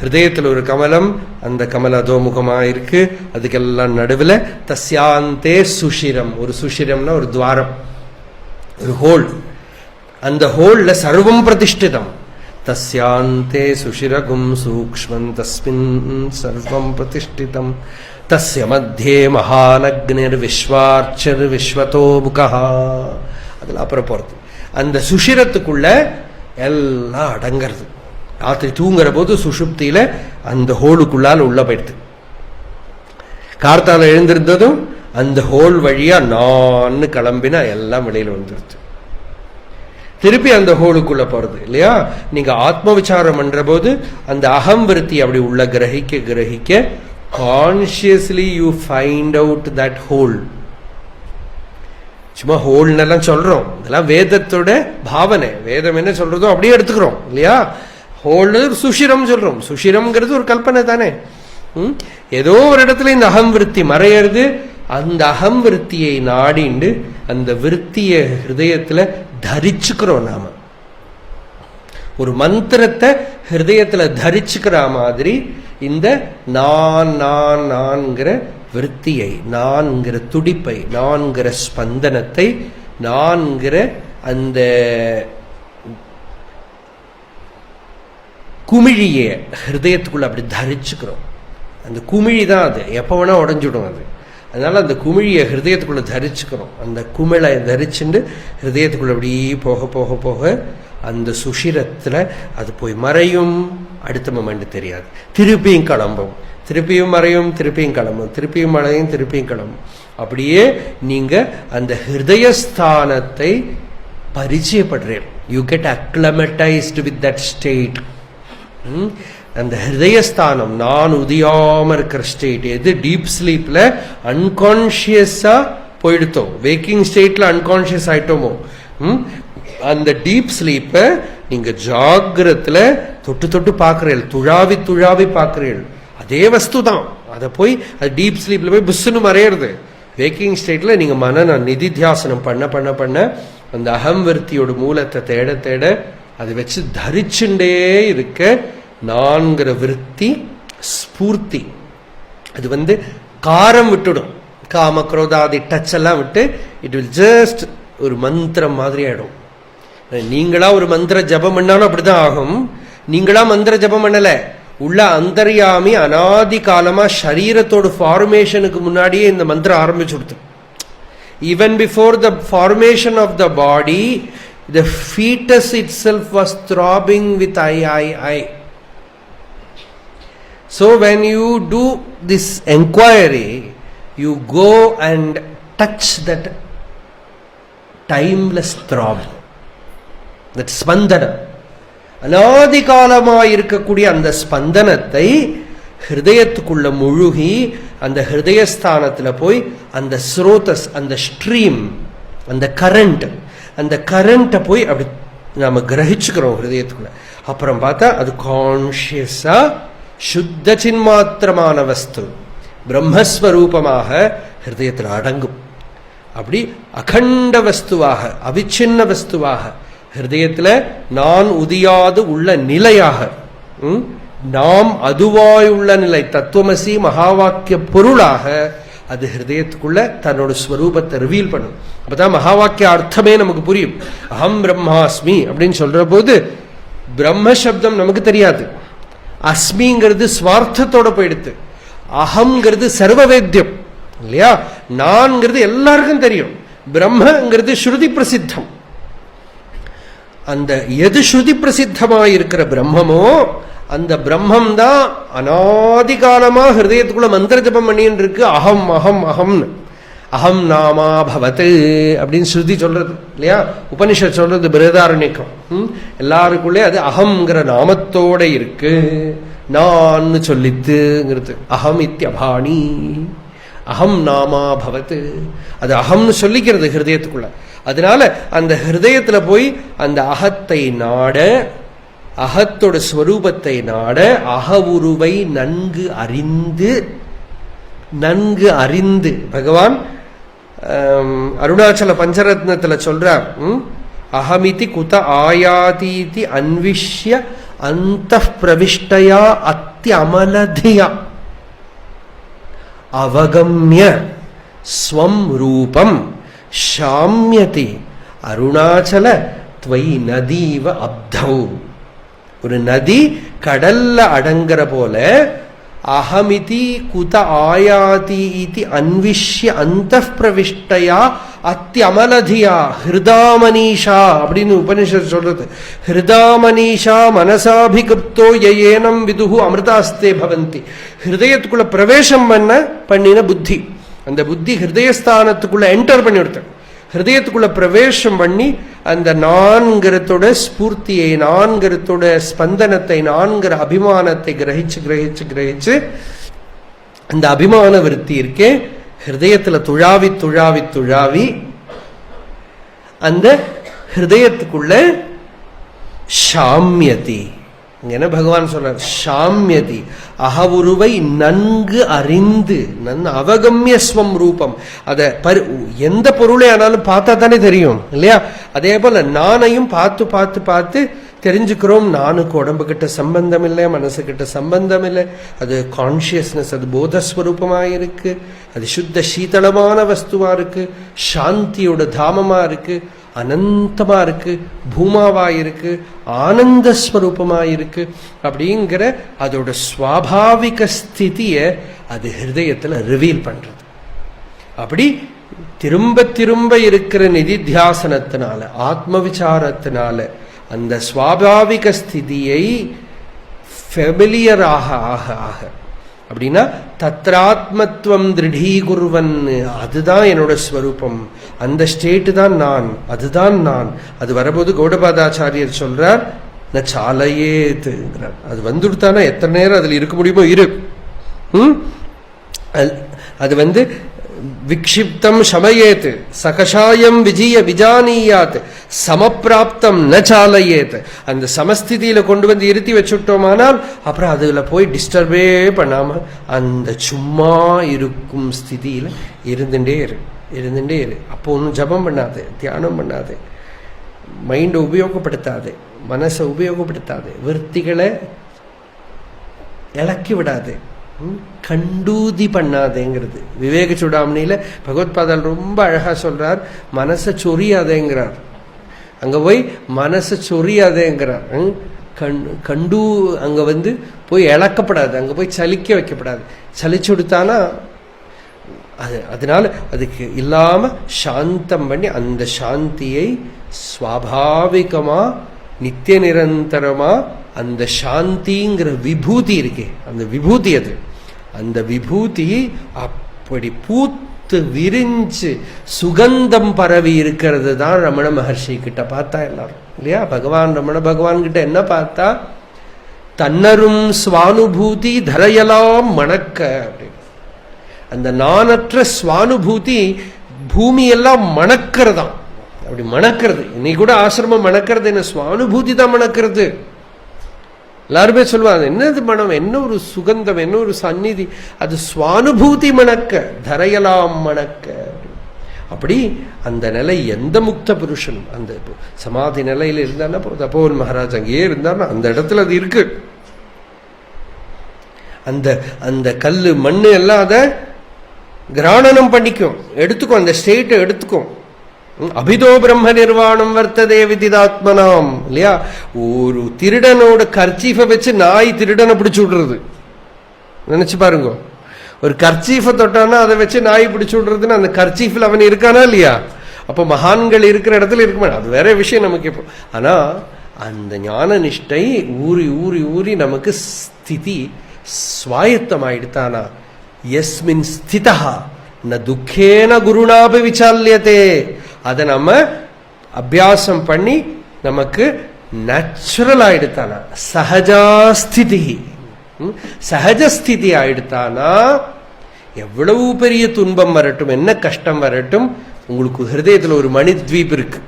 ஹிருதயத்தில் ஒரு கமலம், அந்த கமல அதோமுகமாயிருக்கு, அதுக்கெல்லாம் நடுவில் தஸ்யாந்தே சுஷிரம். ஒரு சுஷிரம்னா ஒரு துவாரம், ஒரு ஹோல். அந்த ஹோல்ல சர்வம் பிரதிஷ்டிதம். தஸ்யாந்தே சுஷிரகும் சூக்ஷ்மம் தஸ்மின் சர்வம் பிரதிஷ்டிதம் தஸ்ய மத்தியே மகானக்னிர் விஸ்வார்ச்சர் விஸ்வதோ முகஹ. அதில் அப்புறம் போகிறது அந்த சுஷிரத்துக்குள்ள எல்லாம் அடங்கிறது. ராத்திரி தூங்குற போது சுஷுப்தியில அந்த ஹோலுக்குள்ளால் உள்ள போயிடுது. கார்த்தால எழுந்திருந்ததும் அந்த ஹோல் வழியா நான் கிளம்பினா எல்லாம் வெளியில வந்துருது. திருப்பி அந்த ஹோலுக்குள்ள போறது இல்லையா. நீங்க ஆத்ம விசாரம் பண்ற போது அந்த அகம் விருத்தி அப்படி உள்ள கிரகிக்க கிரகிக்க consciously you find out that whole. சும்மா ஹோல்னு சொல்றோம், இதெல்லாம் வேதத்தோட பாவனை. வேதம் என்ன சொல்றதோ அப்படியே எடுத்துக்கிறோம் இல்லையா. ஹோல் சுஷிரம் சொல்றோம். சுஷிரம்ங்கிறது ஒரு கல்பனை தானே. ஏதோ ஒரு இடத்துல இந்த அகம் விருத்தி மறையிறது. அந்த அகம் விருத்தியை நாடிண்டு அந்த விருத்திய ஹிருதயத்துல தரிச்சுக்கிறோம். நாம ஒரு மந்திரத்தை ஹிருதயத்துல தரிச்சுக்கிற மாதிரி இந்த நான் நான் நான்கிற விருத்தியை, நான்கிற துடிப்பை, நான்கிற ஸ்பந்தனத்தை, நான்கிற அந்த குமிழிய ஹிருதயத்துக்குள்ள அப்படி தரிச்சுக்கிறோம். அந்த குமிழி தான் அது, எப்போ வேணா உடஞ்சுடும் அது. அதனால அந்த குமிழியை ஹிருதயத்துக்குள்ள தரிச்சுக்கிறோம். அந்த குமிழை தரிச்சுண்டு ஹிருதயத்துக்குள்ள அப்படி போக போக போக அந்த சுஷிரத்துல அது போய் மறையும். அடுத்த மொமெண்ட் தெரியாது, திருப்பியும் கிளம்பும், திருப்பியும் மறையும், திருப்பியும் கிளம்பும், திருப்பியும் மறையும், திருப்பியும் கிளம்பும். அப்படியே நீங்க அந்த ஹிருதயஸ்தானத்தை பரிச்சயப்படுறீங்க. You get acclimatised with that state. அந்த ஹிருதயஸ்தானம் நான் உதியாம இருக்கிற ஸ்டேட் எது டீப் ஸ்லீப்ல அன்கான்சியஸா போயிடுத்தோம், வேக்கிங் ஸ்டேட்ல அன்கான்சியஸ் ஆயிட்டோமோ, அந்த டீப் ஸ்லீப்ப நீங்க ஜாகிரத்துல தொட்டு தொட்டு பாக்குறீர்கள், துழாவி துழாவி பாக்குறீர்கள். அதே வஸ்து தான். அதை போய் அது டீப் ஸ்லீப்ல போய் புஷ்னு மறையிறது. வேக்கிங் ஸ்டேட்ல நீங்க மனன நிதித்தியாசனம் பண்ண பண்ண பண்ண அந்த அகம் விருத்தியோட மூலத்தை தேட தேட அதை வச்சு தரிச்சுண்டே இருக்க நான்கிற விருத்தி ஸ்பூர்த்தி அது காரம் விட்டுடும். காம குரோதாதி டச் எல்லாம் விட்டு இட் வில் ஜஸ்ட் ஒரு மந்திரம் மாதிரி ஆயிடும். நீங்களா ஒரு மந்திர ஜபம் பண்ணாலும் அப்படிதான் ஆகும். நீங்களா மந்திர ஜபம் பண்ணல, உள்ள அந்தர்யாமி அனாதி காலமா சரீரத்தோட ஃபார்மேஷனுக்கு முன்னாடியே இந்த மந்திரம் ஆரம்பிச்சு கொடுத்து. Even before the formation of the body the fetus itself was throbbing with I. So when you do this enquiry, you go and touch that timeless throb, that spandana. அநாதி காலமாய் இருக்கக்கூடிய அந்த ஸ்பந்தனத்தை ஹிருதயத்துக்குள்ள முழுகி அந்த ஹிருதயஸ்தானத்துல போய் அந்த ஸ்ரோதஸ், அந்த ஸ்ட்ரீம், அந்த கரண்ட், அந்த கரண்ட்டை போய் அப்படி நாம கிரகிச்சுக்கிறோம் ஹிருதயத்துக்குள்ள. அப்புறம் பார்த்தா அது கான்சியஸா சுத்த சின்மாத்திரமான வஸ்து பிரம்மஸ்வரூபமாக ஹிருதயத்தில் அடங்கும். அப்படி அகண்ட வஸ்துவாக அவிச்சின்ன வஸ்துவாக ஹிருதயத்துல நான் உதியாது உள்ள நிலையாக, நாம் அதுவாயுள்ள நிலை தத்துவமசி மகாவாக்கிய பொருளாக அது ஹிருதயத்துக்குள்ள தன்னோட ஸ்வரூபத்தை ரிவீல் பண்ணும். அப்பதான் மகாவாக்கிய அர்த்தமே நமக்கு புரியும். அகம் பிரம்மாஸ்மி அப்படின்னு சொல்ற போது பிரம்ம சப்தம் நமக்கு தெரியாது. அஸ்மிங்கிறது ஸ்வார்த்தத்தோட போயிடுத்து. அகம்ங்கிறது சர்வவேத்தியம் இல்லையா. நான்கிறது எல்லாருக்கும் தெரியும். பிரம்மங்கிறது ஸ்ருதி பிரசித்தம். அந்த எது ஸ்ருதி பிரசித்தமாயிருக்கிற பிரம்மமோ அந்த பிரம்மம் தான் அநாதி காலமா ஹிருதயத்துக்குள்ள மந்திர ஜபம் பண்ணின்னு இருக்கு. அகம் அகம் அகம்னு. அகம் நாமா பவத்து அப்படின்னு ஸ்ருதி சொல்றது இல்லையா. உபனிஷத் சொல்றது பிரதாரண்யக்கம். எல்லாருக்குள்ளே அது அகம்ங்கிற நாமத்தோட இருக்கு. நான் சொல்லித்துங்கிறது அகம் இத்யபாணி. அகம் நாமா பவத்து, அது அகம்னு சொல்லிக்கிறது ஹிருதயத்துக்குள்ள. அதனால அந்த ஹிருதயத்துல போய் அந்த அகத்தை நாட, அகத்தோட ஸ்வரூபத்தை நாட, அகவுருவை நன்கு அறிந்து நன்கு அறிந்து பகவான் அருணாச்சல பஞ்சரத்னத்துல சொல்றார், அகமிதி குத ஆயாதீதி அன்விஷ்ய அந்தః பிரவிஷ்டயா அத்யமலதியா அவகம்ய ஸ்வம் ரூபம் ஷாம்யதி அருணாச்சல த்வை நதீவ அப்தௌ. ஒரு நதி கடல்ல அடங்குற போல அஹமிதி குத ஆயாதி இதி அன்விஷ்ய அந்தః பிரவிஷ்டயா அத்யமலதியா ஹிருதாமனீஷா அப்படின்னு உபனிஷத் சொல்றது. ஹிருதாமனீஷா மனசாபிகிருப்தோ யேனம் விதுஹு அமிர்தாஸ்தே பவந்தி. ஹிருதயத்துக்குள்ள பிரவேசம் பண்ணின புத்தி, அந்த புத்தி ஹிருதயஸ்தானத்துக்குள்ள என்டர் பண்ணி விடுத்த, ஹிருதயத்துக்குள்ள பிரவேசம் பண்ணி அந்த நான்கிறதோட ஸ்பூர்த்தியை, நான்கிறதோட ஸ்பந்தனத்தை, நான்கிற அபிமானத்தை கிரகிச்சு கிரகிச்சு கிரகிச்சு அந்த அபிமான விருத்தி இருக்கே ஹிருதயத்துல துழாவி துழாவி துழாவி அந்த ஹிருதயத்துக்குள்ள ஷாம்யதி. என்ன பகவான் சொல்றார்? ஷாம்யதி, அகவுருவை நன்கு அறிந்து, அவகம்யஸ்வம் ரூபம். அத எந்த பொருளை ஆனாலும் பார்த்தா தானே தெரியும் இல்லையா? அதே போல நானையும் பார்த்து பார்த்து பார்த்து தெரிஞ்சுக்கிறோம். நானுக்கு உடம்பு கிட்ட சம்பந்தம் இல்லை, மனசு கிட்ட சம்பந்தம் இல்லை. அது கான்சியஸ்னஸ், அது போதஸ்வரூபமாக இருக்கு, அது சுத்த சீதளமான வஸ்துவா இருக்கு, சாந்தியோட தாமமா இருக்கு, அனந்தமா இருக்கு, பூமாவா இருக்கு, ஆனந்த ஸ்வரூபமா இருக்கு. அப்படிங்கிற அதோட ஸ்வாபாவிக ஸ்திதிய அது ஹிருதயத்துல ரிவீல் பண்றது. அப்படி திரும்ப திரும்ப இருக்கிற நிதித்தியாசனத்தினால, ஆத்ம விசாரத்தினால அந்த ஸ்வாபாவிக ஸ்திதியை ஃபெமிலியர் ஆக ஆக ஆக, அப்படின்னா தத்ராத்மத்துவம் திருடீகுருவன், அதுதான் என்னோட ஸ்வரூபம், அந்த ஸ்டேட்டு தான் நான், அதுதான் நான். அது வரபோது கௌடபாதாச்சாரியர் சொல்றார், ந சாலையேத்துங்கிறார். அது வந்துடுத்தானா எத்தனை நேரம் அதுல இருக்க முடியுமோ இரு. அது விக்ஷிப்தம் சமயேத், சகஷாயம் விஜய விஜானியாத், சமப்பிராப்தம் ந சாலையேத். அந்த சமஸ்திதியில கொண்டு வந்து இருத்தி வச்சுட்டோமானால் அப்புறம் அதுல போய் டிஸ்டர்பே பண்ணாம அந்த சும்மா இருக்கும் ஸ்திதியில இருந்துட்டே இரு. அப்போ ஒன்றும் ஜபம் பண்ணாது, தியானம் பண்ணாது, மைண்டை உபயோகப்படுத்தாது, மனசை உபயோகப்படுத்தாது, விற்த்திகளை இலக்கி விடாது, கண்டூதி பண்ணாதேங்கிறது. விவேக சூடாமணியில பகவத்பாதால் ரொம்ப அழகா சொல்றார், மனசை சொரியாதேங்கிறார். அங்க போய் மனசை சொரியாதேங்கிறார். கண்டு அங்க போய் இழக்கப்படாது, அங்க போய் சலிக்க வைக்கப்படாது. சலிச்சு கொடுத்தானா அதனால அதுக்கு இல்லாம சாந்தம் பண்ணி அந்த சாந்தியை ஸ்வாபாவிகமா நித்திய நிரந்தரமா அந்த சாந்திங்கிற விபூதி இருக்கே, அந்த விபூதி, அது அந்த விபூதி அப்படி பூத்து விரிஞ்சு சுகந்தம் பரவி இருக்கிறது தான் ரமண மகர்ஷி கிட்ட பார்த்தா எல்லாரும் இல்லையா? ரமண பகவான் கிட்ட என்ன பார்த்தா? தன்னரும் ஸ்வானுபூதி தரையலாம் மணக்க அப்படின்னு. அந்த நானற்ற ஸ்வானுபூதி பூமியெல்லாம் மணக்கிறதாம். அப்படி மணக்கிறது. இன்னைக்கு கூட ஆசிரமம் மணக்கிறது என்ன? ஸ்வானுபூதி தான் மணக்கிறது. எல்லாருமே சொல்லுவாங்க, என்னது மனம், என்ன ஒரு சுகந்தம், என்ன ஒரு சந்நிதி, அது ஸ்வானுபூதி மணக்க, தரையலாம் மணக்க. அப்படி அந்த நிலை எந்த முக்த புருஷன் அந்த சமாதி நிலையில இருந்தான்னா, தபோவன் மகாராஜ் அங்கேயே இருந்தான்னா அந்த இடத்துல அது இருக்கு. அந்த அந்த கல்லு மண்ணு எல்லாம் அதை கிராணனம் பண்ணிக்கும், எடுத்துக்கும், அந்த ஸ்டேட்டை எடுத்துக்கும். அபிதோ பிரம்ம நிர்வாணம் வர்த்ததே விதிதாத்மனாம் இல்லையா? ஒரு திருடனோட கர்ச்சீஃபை வச்சு நாய் திருடனை பிடிச்சு விடுறது நினைச்சு பாருங்க. ஒரு கர்ச்சீஃபை தொட்டானா அதை வச்சு நாய் பிடிச்சு விடுறதுன்னு அந்த கர்ச்சீஃபில் அவன் இருக்கானா இல்லையா? அப்போ மகான்கள் இருக்கிற இடத்துல இருக்குமா? அது வேற விஷயம் நமக்கு. இப்போ ஆனா அந்த ஞான நிஷ்டை ஊறி ஊறி ஊறி நமக்கு ஸ்திதி ஸ்வாயத்தமாயிடுத்தானா, யஸ்மின் ஸ்திதா ந துக்கேன குருணாபி விசால்யதே. அதை நம்ம அபியாசம் பண்ணி நமக்கு நேச்சுரல் ஆயிடுத்தானா, சகஜாஸ்திதி, சகஜஸ்திதி ஆயிடுத்தானா, எவ்வளவு பெரிய துன்பம் வரட்டும், என்ன கஷ்டம் வரட்டும், உங்களுக்கு ஹிருதயத்தில் ஒரு மணி த்வீப் இருக்கு.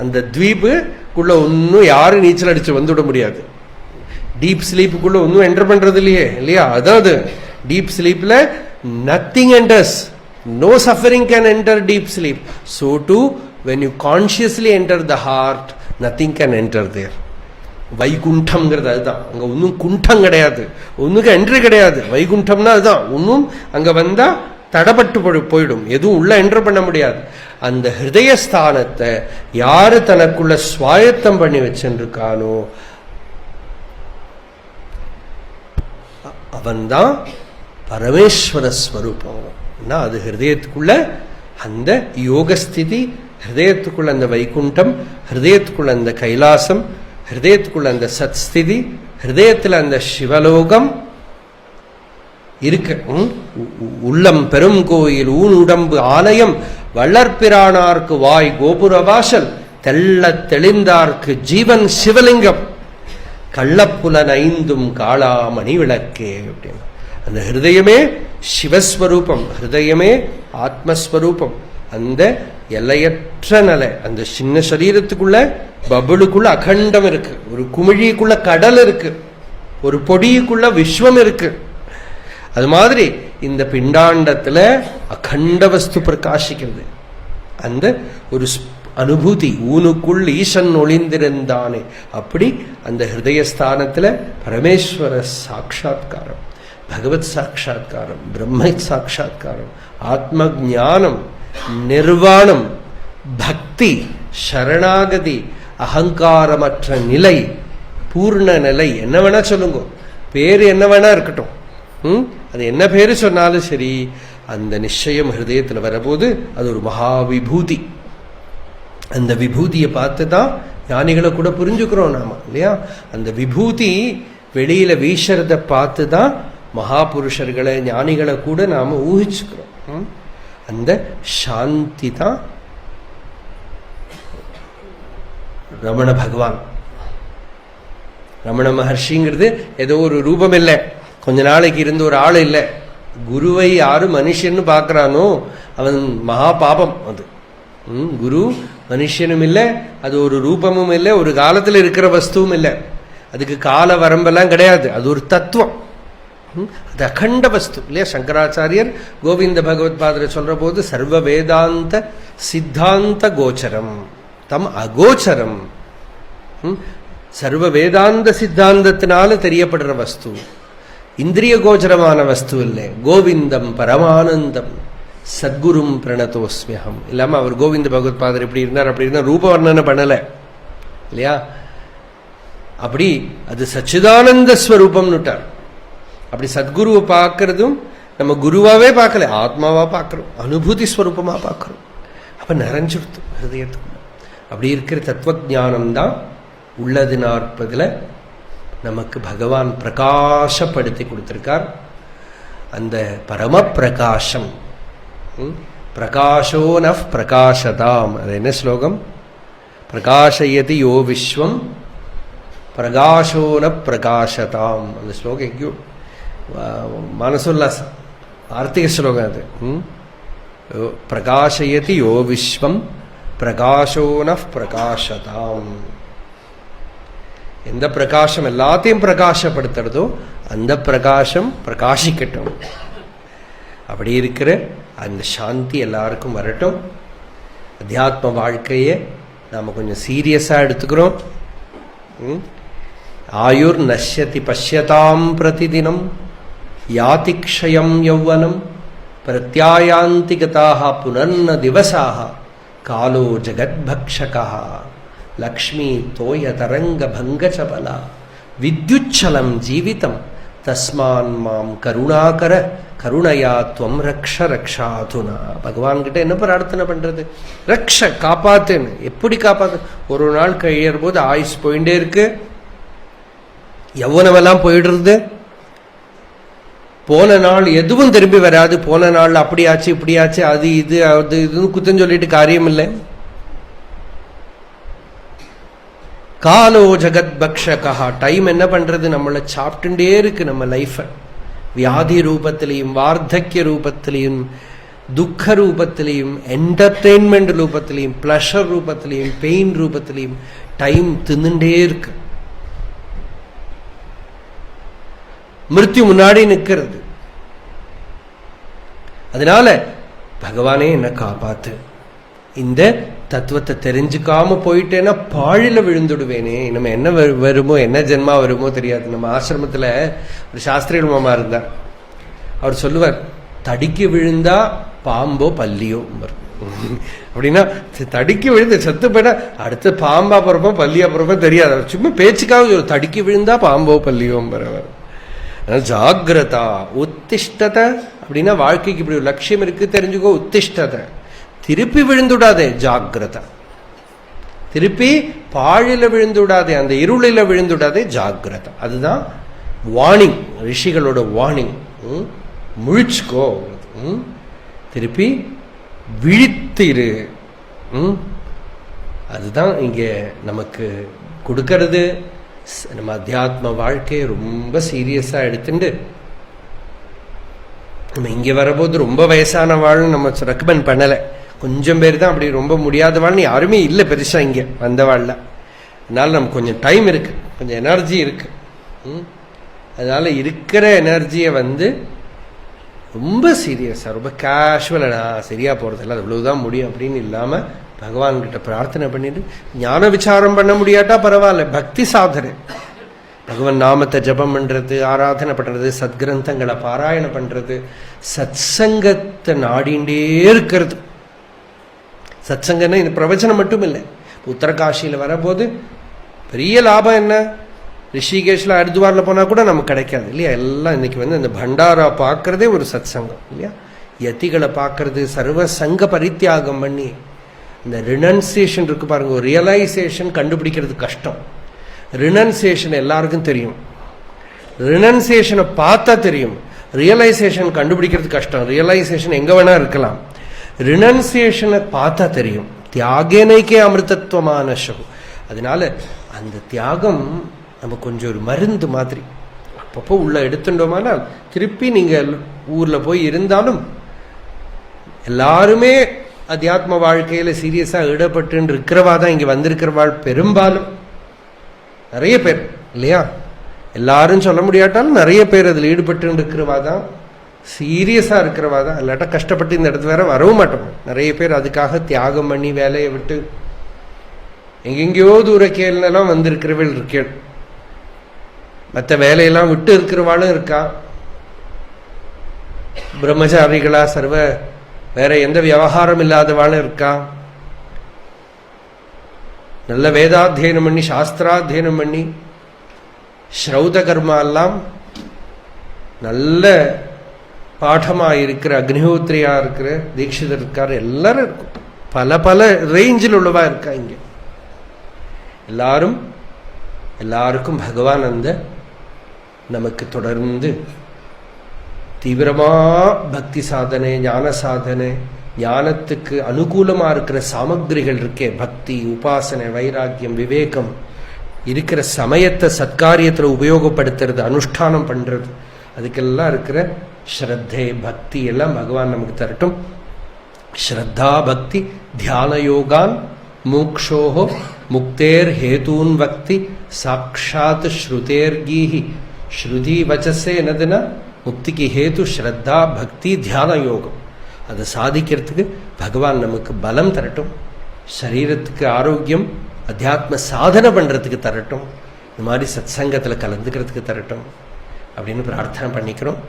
அந்த த்வீப்புக்குள்ள ஒன்னும் யாரும் நீச்சல் அடிச்சு வந்துவிட முடியாது. டீப் ஸ்லீப்புக்குள்ள ஒன்னும் என்டர் பண்றது இல்லையா? அதாவது deep ஸ்லீப்ல nothing enters, no suffering can enter deep sleep. So too when you consciously enter the heart, nothing can enter there. வைகுண்டம்ங்கிறது அதுதான். அங்க ஒன்னும் குண்டம் கிடையாது, ஒன்னுக்கு என்ட்ரி கிடையாது. வைகுண்டம்னா அதுதான். ஒன்னும் அங்க வந்தா தடப்பட்டு போயிடும், எதுவும் உள்ள என்டர் பண்ண முடியாது. அந்த ஹிருதயஸ்தானத்தை யாரு தனக்குள்ள சுவாயத்தம் பண்ணி வச்சுருக்கானோ அவன்தான் பரமேஸ்வர ஸ்வரூபம். அது ஹிருதயத்துக்குள்ள அந்த யோகஸ்திதி, ஹிருதயத்துக்குள்ள அந்த வைகுண்டம், ஹிருதயத்துக்குள்ள அந்த கைலாசம், ஹிருதயத்துக்குள்ள அந்த சத்ஸ்திதி, ஹிருதயத்தில் அந்த சிவலோகம் இருக்கு. உள்ளம் பெரும் கோயில் ஊன் உடம்பு ஆலயம் வள்ளற்பிரானார்க்கு வாய் கோபுர வாசல் தெள்ள தெளிந்தார்க்கு ஜீவன் சிவலிங்கம் கள்ளப்புலன் ஐந்தும் காளாமணி விளக்கே அப்படின்னு. அந்த ஹிருதயமே சிவஸ்வரூபம், ஹிருதயமே ஆத்மஸ்வரூபம். அந்த எல்லையற்ற நிலை, அந்த சின்ன சரீரத்துக்குள்ள பபுளுக்குள்ள அகண்டம் இருக்கு, ஒரு குமிழிக்குள்ள கடல் இருக்கு, ஒரு பொடியுக்குள்ள விஸ்வம் இருக்கு. அது மாதிரி இந்த பிண்டாண்டத்துல அகண்ட வஸ்து பிரகாசிக்கிறது. அந்த ஒரு அனுபூதி, ஊனுக்குள் ஈசன் ஒளிந்திருந்தானே, அப்படி அந்த ஹிருதயஸ்தானத்துல பரமேஸ்வர சாட்சா்காரம், பகவத் சாட்சா்காரம், பிரம்ம சாட்சா்காரம், ஆத்ம ஞானம், நிர்வாணம், பக்தி, சரணாகதி, அகங்காரமற்ற நிலை, பூர்ண நிலை, என்ன வேணா சொல்லுங்க, பேரு என்ன வேணா இருக்கட்டும், அது என்ன பேரு சொன்னாலும் சரி, அந்த நிச்சயம் ஹிருதயத்தில் வரபோது அது ஒரு மகாவிபூதி. அந்த விபூதியை பார்த்து தான் ஞானிகளை கூட புரிஞ்சுக்கிறோம் நாம, இல்லையா? அந்த விபூதி வெளியில வீசுறத பார்த்து தான் மகாபுருஷர்களை ஞானிகளை கூட நாம ஊகிச்சுக்கிறோம். அந்த சாந்தி தான் ரமண பகவான். ரமண மகர்ஷிங்கிறது ஏதோ ஒரு ரூபம் இல்லை, கொஞ்ச நாளைக்கு இருந்து ஒரு ஆள் இல்லை. குருவை யாரு மனுஷன்னு பார்க்கறானோ அவன் மகா பாபம். அது குரு மனுஷனும் இல்லை, அது ஒரு ரூபமும் இல்லை, ஒரு காலத்தில் இருக்கிற வஸ்துவும் இல்லை, அதுக்கு கால வரம்பெல்லாம் கிடையாது, அது ஒரு தத்துவம், அது அகண்ட வஸ்து, இல்லையா? சங்கராச்சாரியர் கோவிந்த பகவத் பாதரை சொல்ற போது சர்வ வேதாந்த சித்தாந்த கோச்சரம் தம் அகோச்சரம். சர்வ வேதாந்த சித்தாந்தத்தினால தெரியப்படுற வஸ்து, இந்திரிய கோச்சரமான வஸ்து இல்லை. கோவிந்தம் பரமானந்தம் சத்குரும் பிரணதோஸ்மியகம் இல்லாம அவர் கோவிந்த பகவத் பாதர் எப்படி இருந்தார் அப்படி இருந்தார் ரூப வர்ணனை பண்ணல, இல்லையா? அப்படி அது சச்சிதானந்த ஸ்வரூபம்னுட்டார். அப்படி சத்குருவை பார்க்கறதும் நம்ம குருவாவே பார்க்கல, ஆத்மாவா பார்க்கிறோம், அனுபூதி ஸ்வரூபமா பார்க்கிறோம். அப்ப நிறைஞ்சிடுத்து ஹிருதயத்துக்குள்ள. அப்படி இருக்கிற தத்துவ ஞானம் தான் உள்ளது 40 நமக்கு பகவான் பிரகாசப்படுத்தி கொடுத்திருக்கார். அந்த பரம பிரகாசம், பிரகாஷோ நஃப் பிரகாசதாம். அது என்ன ஸ்லோகம்? பிரகாஷயதி யோ விஸ்வம் பிரகாஷோ ந பிரகாசதாம். அந்த ஸ்லோகம் எங்கேயோ மனசுல்லாசம் ஆர்த்திக ஸ்லோகம் அது. பிரகாஷயதி யோ விஸ்வம் பிரகாஷோ ந பிரகாசதாம். எந்த பிரகாசம் எல்லாத்தையும் பிரகாசப்படுத்துறதோ அந்த பிரகாசம் பிரகாசிக்கட்டும். அப்படி இருக்கிற அந்த சாந்தி எல்லாருக்கும் வரட்டும். அத்தியாத்ம வாழ்க்கையை நாம் கொஞ்சம் சீரியஸாக எடுத்துக்கிறோம். ஆயுர் நஷ்யதி பஷ்யதாம் பிரதிதினம் யாதிக்ஷயம் யௌவனம் பிரத்யாயாந்தி கதாக புனர்ன திவசாக காலோ ஜகத்பக்ஷகா லக்ஷ்மி தோய தரங்க பங்கச்சபலா வித்யுச்சலம் ஜீவிதம் தஸ்மான் மாம் கருணாகர கருணையா துவம் ரக்ஷ ரக்ஷாதுனா. பகவான் கிட்ட என்ன பிரார்த்தனை பண்றது? ரக்ஷ, காப்பாத்துன்னு. எப்படி காப்பாத்து? ஒரு நாள் கழியற போது ஆயுஸ் போயிட்டே இருக்கு, யௌவனமெல்லாம் போயிடுறது, போன நாள் எதுவும் திரும்பி வராது. போன நாள் அப்படியாச்சு இப்படியாச்சு அது இது அது இதுன்னு குத்தம் சொல்லிட்டு காரியம் இல்லை. காலோ ஜகத் பக்ஷகா. டைம் என்ன பண்றது? நம்மளை சாப்பிட்டுட்டே இருக்கு. நம்ம லைஃபை வியாதி ரூபத்திலையும் வார்த்தக்கிய ரூபத்திலையும் துக்க ரூபத்திலையும் என்டர்டெயின்மெண்ட் ரூபத்திலையும் பிளஷர் ரூபத்திலையும் பெயின் ரூபத்திலையும் டைம் தின்னுட்டே இருக்கு. மிருத்யு முன்னாடி நிற்கிறது. அதனால பகவானே என்ன காப்பாத்து. இந்த தத்துவத்தை தெரிஞ்சுக்காம போயிட்டேன்னா பாழில விழுந்துடுவேனே. நம்ம என்ன வருமோ என்ன ஜென்மா வருமோ தெரியாது. நம்ம ஆசிரமத்தில் ஒரு சாஸ்திரிகள் மாமா இருந்தார். அவர் சொல்லுவார், தடிக்கு விழுந்தா பாம்போ பல்லியோ அப்படின்னா தடிக்கு விழுந்த செத்து போயிட்டா அடுத்து பாம்பா பிறப்போம் பல்லியா பிறப்போம் தெரியாது. சும்மா பேச்சுக்காக ஒரு தடிக்கு விழுந்தா பாம்போ பல்லியோ ஜாகிரதா. உத்திஷ்டத அப்படின்னா வாழ்க்கைக்கு இப்படி ஒரு லட்சியம் இருக்கு தெரிஞ்சுக்கோ. உத்திஷ்டத திருப்பி விழுந்துடாதே. ஜாகிரதா திருப்பி பாழில விழுந்துடாதே, அந்த இருளில விழுந்துடாதே. ஜாகிரதா அதுதான் வார்னிங், ரிஷிகளோட வார்னிங். முழிச்சுக்கோ, திருப்பி விழித்திரு. அதுதான் இங்க நமக்கு கொடுக்கறது. நம்ம அத்தியாத்ம வாழ்க்கையை ரொம்ப சீரியஸா எடுத்துட்டு நம்ம இங்க வரபோது ரொம்ப வயசான வாழ்னு நம்ம ரெக்கமெண்ட் பண்ணல. கொஞ்சம் பேர் தான் அப்படி ரொம்ப முடியாத வாழ்னு யாருமே இல்லை பெருசா இங்க வந்த வாழ்ல. அதனால நமக்கு கொஞ்சம் டைம் இருக்கு, கொஞ்சம் எனர்ஜி இருக்கு. அதனால இருக்கிற எனர்ஜியை ரொம்ப சீரியஸா ரொம்ப கேஷுவலா சரியா போறதில்ல, அது இவ்வளவுதான் முடியும் அப்படின்னு இல்லாம பகவான் கிட்ட பிரார்த்தனை பண்ணிட்டு ஞான விசாரம் பண்ண முடியாட்டா பரவாயில்ல, பக்தி சாதனை பகவான் நாமத்தை ஜபம் பண்றது, ஆராதனை பண்றது, சத்கிரந்தங்களை பாராயணம் பண்றது, சத்சங்கத்தை நாடிண்டே இருக்கிறது. சத்சங்கன்னா இந்த பிரவச்சனம் மட்டும் இல்லை. உத்தரகாஷியில வரபோது பெரிய லாபம் என்ன, ரிஷிகேஷ்ல ஹரித்வார்ல போனா கூட நமக்கு கிடைக்காது இல்லையா. எல்லாம் இன்னைக்கு அந்த பண்டாரா பார்க்கறதே ஒரு சத் சங்கம் இல்லையா. யதிகளை பார்க்கறது, சர்வ சங்க பரித்தியாகம் பண்ணி இந்த ரினன்சியேஷன் இருக்கு பாருங்க. ஒரு ரியலைசேஷன் கண்டுபிடிக்கிறது கஷ்டம். ரினன்சியேஷன் எல்லாருக்கும் தெரியும், ரினன்சியேஷனை பார்த்தா தெரியும். ரியலைசேஷன் கண்டுபிடிக்கிறது கஷ்டம். ரியலைசேஷன் எங்க வேணா இருக்கலாம், ரினன்சியேஷனை பார்த்தா தெரியும். தியாகேனைக்கே அமிர்தத்துவமான ஷோ. அதனால அந்த தியாகம் நம்ம கொஞ்சம் ஒரு மருந்து மாதிரி அப்பப்போ உள்ள எடுத்துட்டோமானால் திருப்பி நீங்க ஊர்ல போய் இருந்தாலும் எல்லாருமே அத்தியாத்ம வாழ்க்கையில சீரியஸா ஈடுபட்டு இருக்கிறவா தான் இங்க வந்திருக்கிறவாள். பெரும்பாலும் நிறைய பேர் இல்லையா, எல்லாரும் சொல்ல முடியாட்டாலும் நிறைய பேர் அதில் ஈடுபட்டு இருக்கிறவா தான், சீரியஸா இருக்கிறவா தான். இல்லாட்டா கஷ்டப்பட்டு இந்த இடத்துல வேற வரவும் மாட்டோம். நிறைய பேர் அதுக்காக தியாகம் பண்ணி வேலையை விட்டு எங்கெங்கயோ தூர கேள்லாம் வந்திருக்கிறவள் இருக்கேள். மற்ற வேலையெல்லாம் விட்டு இருக்கிறவாளும் இருக்கா. பிரம்மச்சாரிகளா சர்வ வேற எந்த விவகாரம் இல்லாதவாளும் இருக்கா. நல்ல வேதாத்தியனம் பண்ணி சாஸ்திராத்தியனம் பண்ணி ஸ்ரௌத கர்மா எல்லாம் நல்ல பாடமா இருக்கிற அக்னிஹோத்ரியா இருக்கிற தீட்சிதர் இருக்காரு. எல்லாரும் இருக்கும், பல பல ரேஞ்சில் உள்ளவா இருக்கா இங்க. எல்லாருக்கும் பகவான் அந்த நமக்கு தொடர்ந்து தீவிரமா பக்தி சாதனை, ஞான சாதனை, ஞானத்துக்கு அனுகூலமா இருக்கிற சாமகிரிகள் இருக்கே, பக்தி, உபாசனை, வைராக்கியம், விவேகம் இருக்கிற சமயத்தை சத்காரியத்தில் உபயோகப்படுத்துறது, அனுஷ்டானம் பண்றது, அதுக்கெல்லாம் இருக்கிற ஸ்ரத்தை பக்தி எல்லாம் பகவான் நமக்கு தரட்டும். ஸ்ரத்தா பக்தி தியான யோகான் மோக்ஷோஹோ முக்தேர் ஹேதூன் பக்தி சாட்சாத் ஸ்ருதேர்கீஹி ஸ்ருதி வச்சசே என்னதுன்னா முக்திக்கு ஹேது ஸ்ரத்தா பக்தி தியான யோகம். அதை சாதிக்கிறதுக்கு பகவான் நமக்கு பலம் தரட்டும், சரீரத்துக்கு ஆரோக்கியம், அத்தியாத்ம சாதனை பண்றதுக்கு தரட்டும், இந்த மாதிரி சத்சங்கத்தில் கலந்துக்கிறதுக்கு தரட்டும் அப்படின்னு பிரார்த்தனை பண்ணிக்கிறோம்.